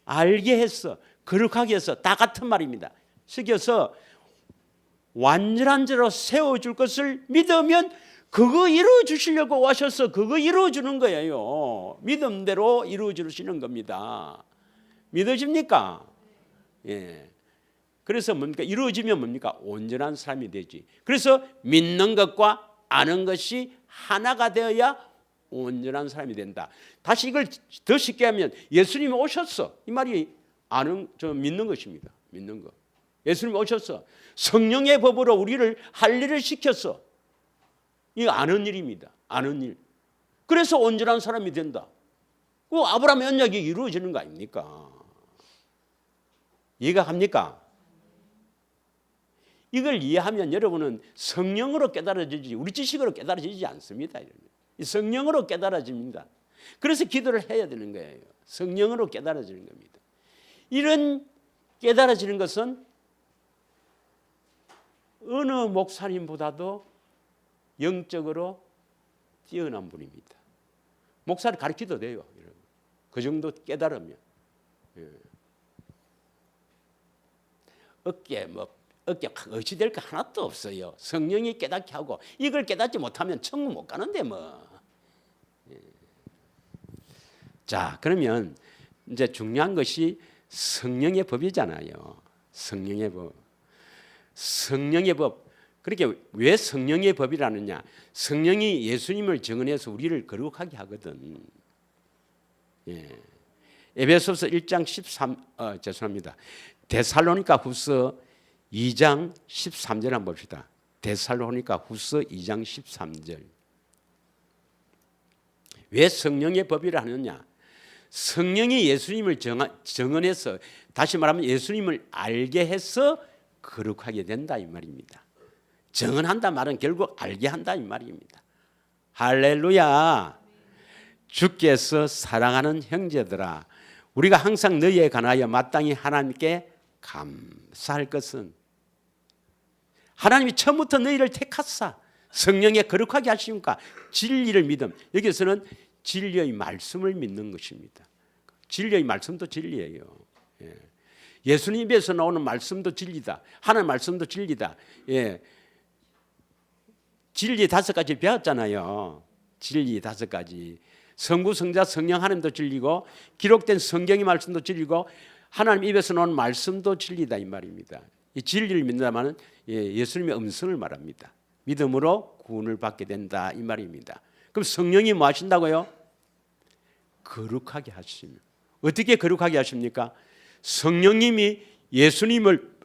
알게 했어, 거룩하게 했어. 다 같은 말입니다. 시켜서 완전한 죄로 세워줄 것을 믿으면 그거 이루어 주시려고 오셔서 그거 이루어 주는 거예요. 믿음대로 이루어 주시는 겁니다. 믿으십니까? 예. 그래서 뭡니까? 이루어지면 뭡니까? 온전한 사람이 되지. 그래서 믿는 것과 아는 것이 하나가 되어야 온전한 사람이 된다. 다시 이걸 더 쉽게 하면 예수님이 오셨어. 이 말이 믿는 것입니다. 믿는 것. 예수님이 오셨어. 성령의 법으로 우리를 할례를 시켰어. 이거 아는 일입니다. 아는 일. 그래서 온전한 사람이 된다. 그 아브라함의 언약이 이루어지는 거 아닙니까? 이해가 갑니까? 이걸 이해하면 여러분은 성령으로 깨달아지지 우리 지식으로 깨달아지지 않습니다. 성령으로 깨달아집니다. 그래서 기도를 해야 되는 거예요. 성령으로 깨달아지는 겁니다. 이런 깨달아지는 것은 어느 목사님보다도 영적으로 뛰어난 분입니다. 목사를 가르쳐도 돼요. 그 정도 깨달으면. 어깨 어찌될 거 하나도 없어요. 성령이 깨닫게 하고 이걸 깨닫지 못하면 천국 못 가는데 뭐. 자, 그러면 이제 중요한 것이 성령의 법이잖아요. 성령의 법. 성령의 법. 그렇게 왜 성령의 법이라느냐? 성령이 예수님을 증언해서 우리를 거룩하게 하거든. 예. 에베소서 1장 13 데살로니가 후서 2장 13절 한번 봅시다. 데살로니가 후서 2장 13절. 왜 성령의 법이라 하느냐? 성령이 예수님을 증언해서, 다시 말하면 예수님을 알게 해서 거룩하게 된다 이 말입니다. 증언한다 말은 결국 알게 한다 이 말입니다. 할렐루야. 주께서 사랑하는 형제들아, 우리가 항상 너희에 관하여 마땅히 하나님께 감사할 것은, 하나님이 처음부터 너희를 택하사 성령에 거룩하게 하시니까 진리를 믿음. 여기서는 진리의 말씀을 믿는 것입니다. 진리의 말씀도 진리예요. 예수님 입에서 나오는 말씀도 진리다. 하나님 말씀도 진리다. 예. 진리 5가지 배웠잖아요. 진리 5가지. 성부, 성자, 성령 하나님도 진리고, 기록된 성경의 말씀도 진리고, 하나님 입에서 나오는 말씀도 진리다 이 말입니다. 이 진리를 믿는다면 예수님의 음성을 말합니다. 믿음으로 구원을 받게 된다 이 말입니다. 그럼 성령이 뭐 하신다고요? 거룩하게 하시면. 어떻게 거룩하게 하십니까? 성령님이 예수님을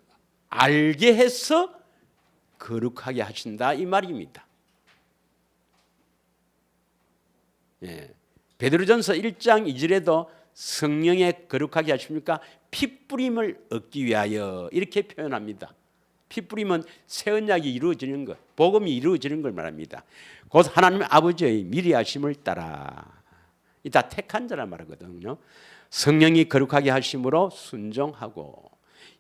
알게 해서 거룩하게 하신다 이 말입니다. 예. 베드로전서 1장 2절에도 성령의 거룩하게 하십니까? 피뿌림을 얻기 위하여 이렇게 표현합니다. 피뿌림은 새 언약이 이루어지는 것, 복음이 이루어지는 걸 말합니다. 곧 하나님 아버지의 미리 하심을 따라 이다 택한 자라 말하거든요. 성령이 거룩하게 하심으로 순종하고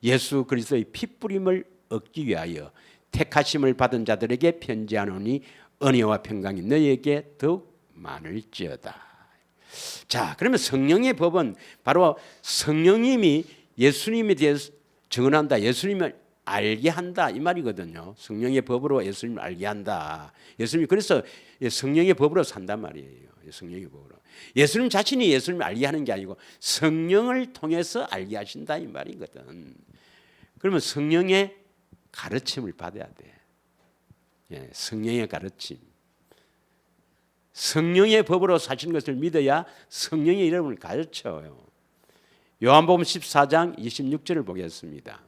예수 그리스도의 피뿌림을 얻기 위하여 택하심을 받은 자들에게 편지하노니 은혜와 평강이 너희에게 더욱 많을지어다. 자, 그러면 성령의 법은 바로 성령님이 예수님에 대해서 증언한다. 예수님을 알게 한다 이 말이거든요. 성령의 법으로 예수님을 알게 한다. 예수님이 그래서 성령의 법으로 산단 말이에요. 성령의 법으로. 예수님 자신이 예수님을 알게 하는 게 아니고 성령을 통해서 알게 하신다 이 말이거든. 그러면 성령의 가르침을 받아야 돼. 예, 성령의 가르침. 성령의 법으로 사시는 것을 믿어야 성령의 이름을 가르쳐요. 요한복음 14장 26절을 보겠습니다.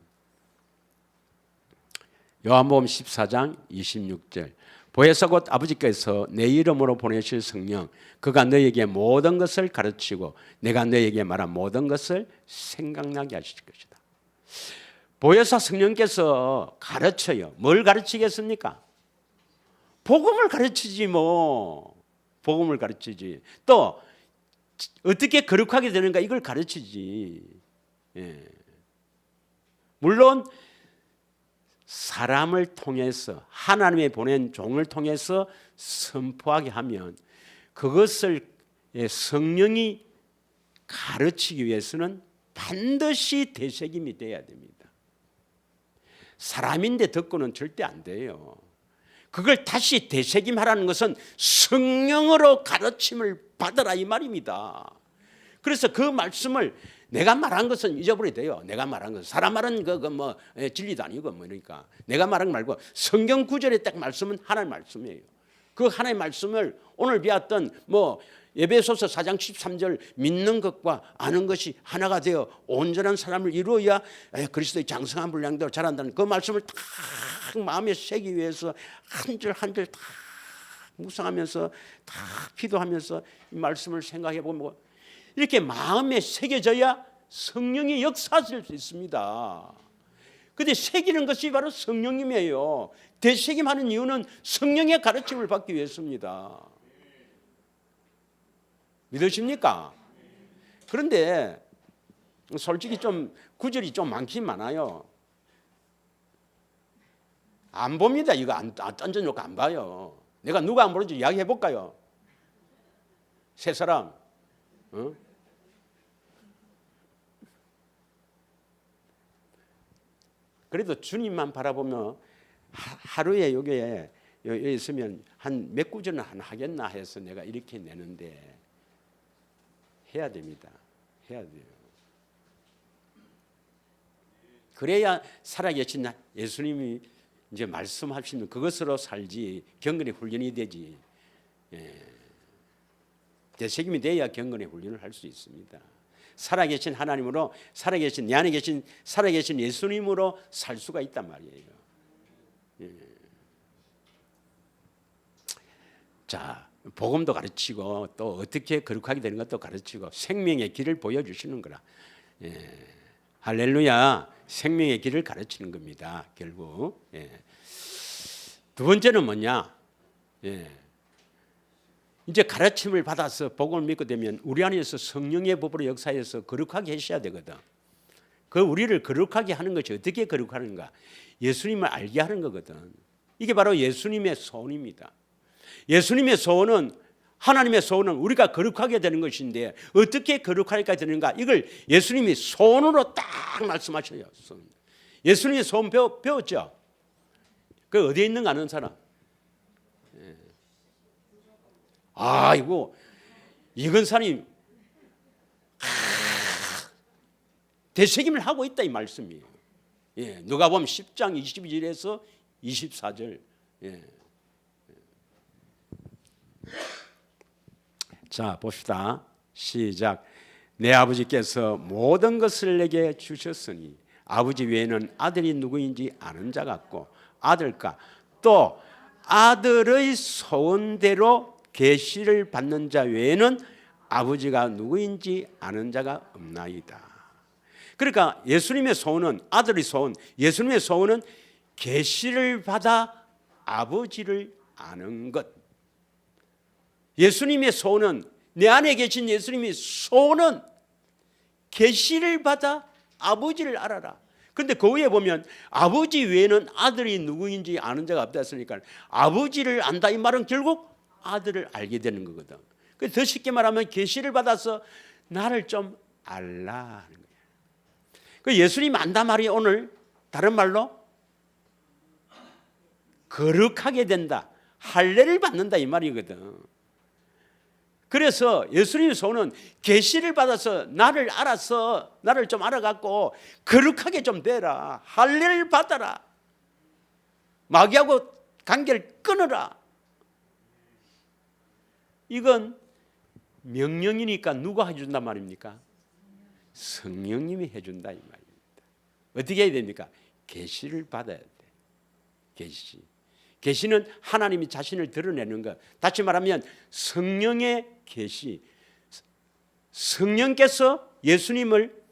요한복음 14장 26절. 보혜사 곧 아버지께서 내 이름으로 보내실 성령 그가 너희에게 모든 것을 가르치고 내가 너희에게 말한 모든 것을 생각나게 하실 것이다. 보혜사 성령께서 가르쳐요. 뭘 가르치겠습니까? 복음을 가르치지 뭐. 복음을 가르치지. 또 어떻게 거룩하게 되는가 이걸 가르치지. 예. 물론 사람을 통해서 하나님의 보낸 종을 통해서 선포하게 하면 그것을 성령이 가르치기 위해서는 반드시 되새김이 돼야 됩니다. 사람인데 듣고는 절대 안 돼요. 그걸 다시 되새김하라는 것은 성령으로 가르침을 받으라 이 말입니다. 그래서 그 말씀을 내가 말한 것은 잊어버려야 돼요. 내가 말한 것은 사람 말은 뭐 진리도 아니고 뭐 그러니까 내가 말한 거 말고 성경 구절에 딱 말씀은 하나님 말씀이에요. 그 하나님의 말씀을 오늘 배웠던 뭐 에베소서 4장 13절 믿는 것과 아는 것이 하나가 되어 온전한 사람을 이루어야 그리스도의 장성한 분량대로 자란다는 그 말씀을 딱 마음에 새기 위해서 한 절 한 절 다 묵상하면서 다 기도하면서 이 말씀을 생각해 보면 이렇게 마음에 새겨져야 성령이 역사하실 수 있습니다. 그런데 새기는 것이 바로 성령님이에요. 되새김하는 이유는 성령의 가르침을 받기 위해서입니다. 믿으십니까? 그런데 솔직히 좀 구절이 좀 많긴 많아요. 안 봅니다. 이거 안 던져놓고 안 봐요. 내가 누가 안 보는지 이야기해 볼까요? 세 사람. 어? 그래도 주님만 바라보면 하루에 여기에 있으면 한 몇 구절은 하겠나 해서 내가 이렇게 내는데 해야 됩니다. 해야 돼요. 그래야 살아계신 예수님이 이제 말씀하시는 그것으로 살지 경건의 훈련이 되지. 되새김이 돼야 경건의 훈련을 할 수 있습니다. 살아계신 하나님으로 살아계신 내 안에 계신 살아계신 예수님으로 살 수가 있단 말이에요. 자, 복음도 가르치고 또 어떻게 거룩하게 되는 것도 가르치고 생명의 길을 보여주시는 거라. 할렐루야. 생명의 길을 가르치는 겁니다. 결국. 두 번째는 뭐냐? 이제 가르침을 받아서 복음을 믿게 되면 우리 안에서 성령의 법으로 역사해서 거룩하게 하셔야 되거든. 그 우리를 거룩하게 하는 것이 어떻게 거룩하는가? 예수님을 알게 하는 거거든. 이게 바로 예수님의 소원입니다. 예수님의 소원은 하나님의 소원은 우리가 거룩하게 되는 것인데 어떻게 거룩하게 되는가? 이걸 예수님이 소원으로 딱 말씀하셔요. 예수님의 소원 배웠죠? 그 어디에 있는가 아는 사람? 이건사님 되새김을 하고 있다 이 말씀이에요. 누가 보면 10장 22절에서 24절. 자, 봅시다. 시작. 내 아버지께서 모든 것을 내게 주셨으니 아버지 외에는 아들이 누구인지 아는 자가 없고 아들과 또 아들의 소원대로 계시를 받는 자 외에는 아버지가 누구인지 아는 자가 없나이다. 그러니까 예수님의 소원은 아들의 소원, 예수님의 소원은 계시를 받아 아버지를 아는 것. 예수님의 소원은 내 안에 계신 예수님의 소원은 계시를 받아 아버지를 알아라. 그런데 그 위에 보면 아버지 외에는 아들이 누구인지 아는 자가 없다 했으니까 아버지를 안다 이 말은 결국 아들을 알게 되는 거거든. 더 쉽게 말하면 계시를 받아서 나를 좀 알라 하는 거예요. 그 예수님 안다 말이 오늘 다른 말로 거룩하게 된다, 할례를 받는다 이 말이거든. 그래서 예수님의 소원은 계시를 받아서 나를 알아서 나를 좀 알아갖고 거룩하게 좀 되라, 할례를 받아라, 마귀하고 관계를 끊어라. 이건 명령이니까 누가 해준단 말입니까? 성령님이 해준다 이 말입니다. 어떻게 해야 됩니까? 계시를 받아야 돼. 계시. 계시는 하나님이 자신을 드러내는 것. 다시 말하면 성령의 계시. 성령께서 예수님을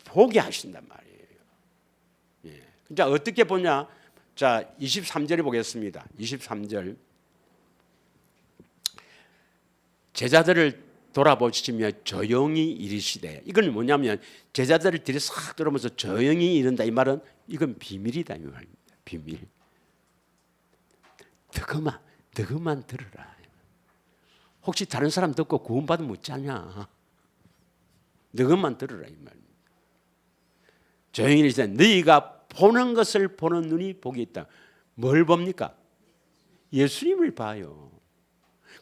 보게 하신단 말이에요. 예. 자, 어떻게 보냐? 자, 23절에 보겠습니다. 23절. 제자들을 돌아보시며 조용히 이르시되, 이건 뭐냐면 제자들을 뒤에 싹 들어오면서 조용히 이른다 이 말은 이건 비밀이다 이 말입니다. 비밀. 너그만 들으라. 혹시 다른 사람 듣고 구원받으면 어쩌냐? 너그만 들으라 이 말입니다. 조용히 이르시되 너희가 보는 것을 보는 눈이 복이 있다. 뭘 봅니까? 예수님을 봐요.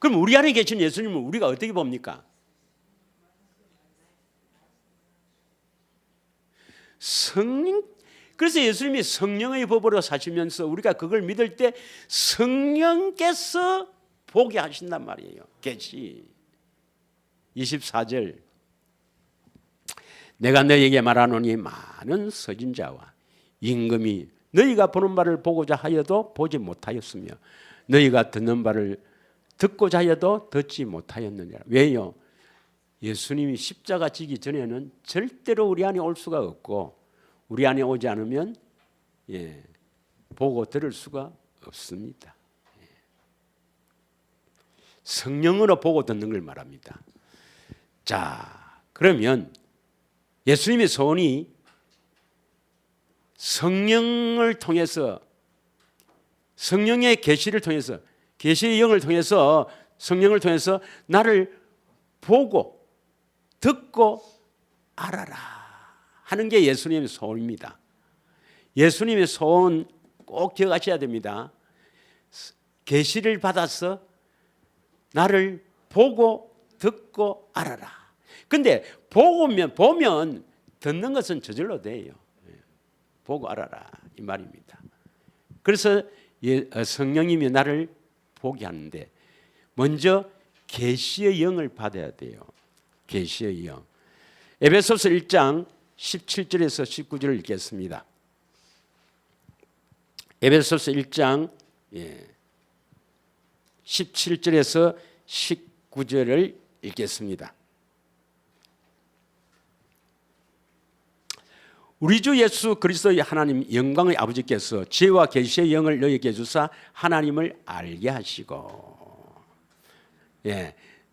그럼 우리 안에 계신 예수님을 우리가 어떻게 봅니까? 성령. 그래서 예수님이 성령의 법으로 사시면서 우리가 그걸 믿을 때 성령께서 보게 하신단 말이에요. 계시. 24절. 내가 너희에게 말하노니 많은 선지자와 임금이 너희가 보는 바를 보고자 하여도 보지 못하였으며 너희가 듣는 바를 듣고자 하여도 듣지 못하였느니라. 왜요? 예수님이 십자가 지기 전에는 절대로 우리 안에 올 수가 없고 우리 안에 오지 않으면 보고 들을 수가 없습니다. 성령으로 보고 듣는 걸 말합니다. 자, 그러면 예수님의 소원이 성령을 통해서 성령의 계시를 통해서 계시의 영을 통해서 성령을 통해서 나를 보고 듣고 알아라 하는 게 예수님의 소원입니다. 예수님의 소원 꼭 기억하셔야 됩니다. 계시를 받아서 나를 보고 듣고 알아라. 근데 보면 듣는 것은 저절로 돼요. 보고 알아라 이 말입니다. 그래서 성령님이 나를 보게 하는데 먼저 계시의 영을 받아야 돼요. 계시의 영. 에베소서 1장 17절에서 19절을 읽겠습니다. 에베소서 1장 17절에서 19절을 읽겠습니다. 우리 주 예수 그리스도의 하나님 영광의 아버지께서 지혜와 계시의 영을 너희에게 주사 하나님을 알게 하시고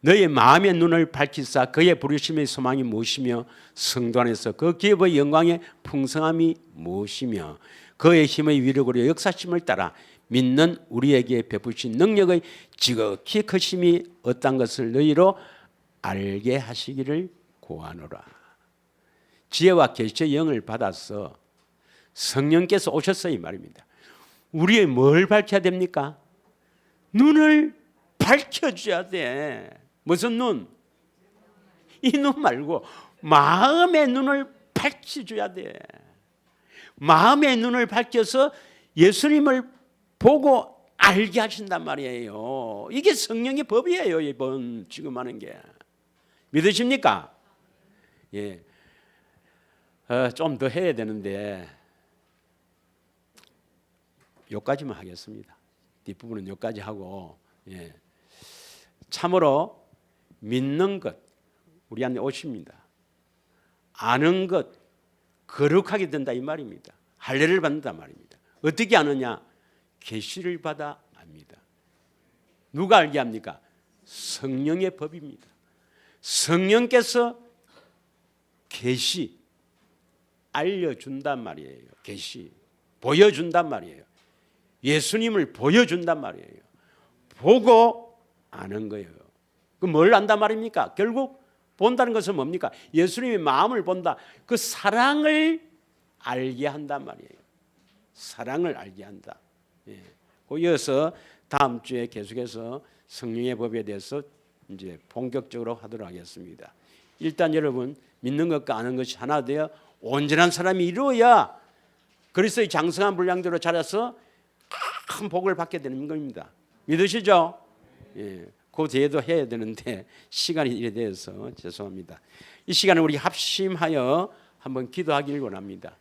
너희 마음의 눈을 밝히사 그의 부르심의 소망이 무엇이며 성도 안에서 그 기업의 영광의 풍성함이 무엇이며 그의 힘의 위력으로 역사심을 따라 믿는 우리에게 베푸신 능력의 지극히 크심이 어떤 것을 너희로 알게 하시기를 구하노라. 지혜와 계시의 영을 받아서 성령께서 오셨어요 이 말입니다. 우리의 뭘 밝혀야 됩니까? 눈을 밝혀줘야 돼. 무슨 눈? 이 눈 말고 마음의 눈을 밝혀줘야 돼. 마음의 눈을 밝혀서 예수님을 보고 알게 하신단 말이에요. 이게 성령의 법이에요. 이번 지금 하는 게. 믿으십니까? 예. 좀 더 해야 되는데 여기까지만 하겠습니다. 뒷부분은 여기까지 하고, 예. 참으로 믿는 것 우리한테 오십니다. 아는 것 거룩하게 된다 이 말입니다. 할례를 받는다 말입니다. 어떻게 아느냐? 계시를 받아 압니다. 누가 알게 합니까? 성령의 법입니다. 성령께서 계시 알려준단 말이에요. 계시 보여준단 말이에요. 예수님을 보여준단 말이에요. 보고 아는 거예요. 그 뭘 안단 말입니까? 결국 본다는 것은 뭡니까? 예수님의 마음을 본다. 그 사랑을 알게 한단 말이에요. 사랑을 알게 한다. 예. 이어서 다음 주에 계속해서 성령의 법에 대해서 이제 본격적으로 하도록 하겠습니다. 일단 여러분 믿는 것과 아는 것이 하나 되어 온전한 사람이 이루어야 그리스도의 장성한 분량대로 자라서 큰 복을 받게 되는 겁니다. 믿으시죠? 예. 그 뒤에도 해야 되는데 시간이 이래 돼서 죄송합니다. 이 시간에 우리 합심하여 한번 기도하기를 원합니다.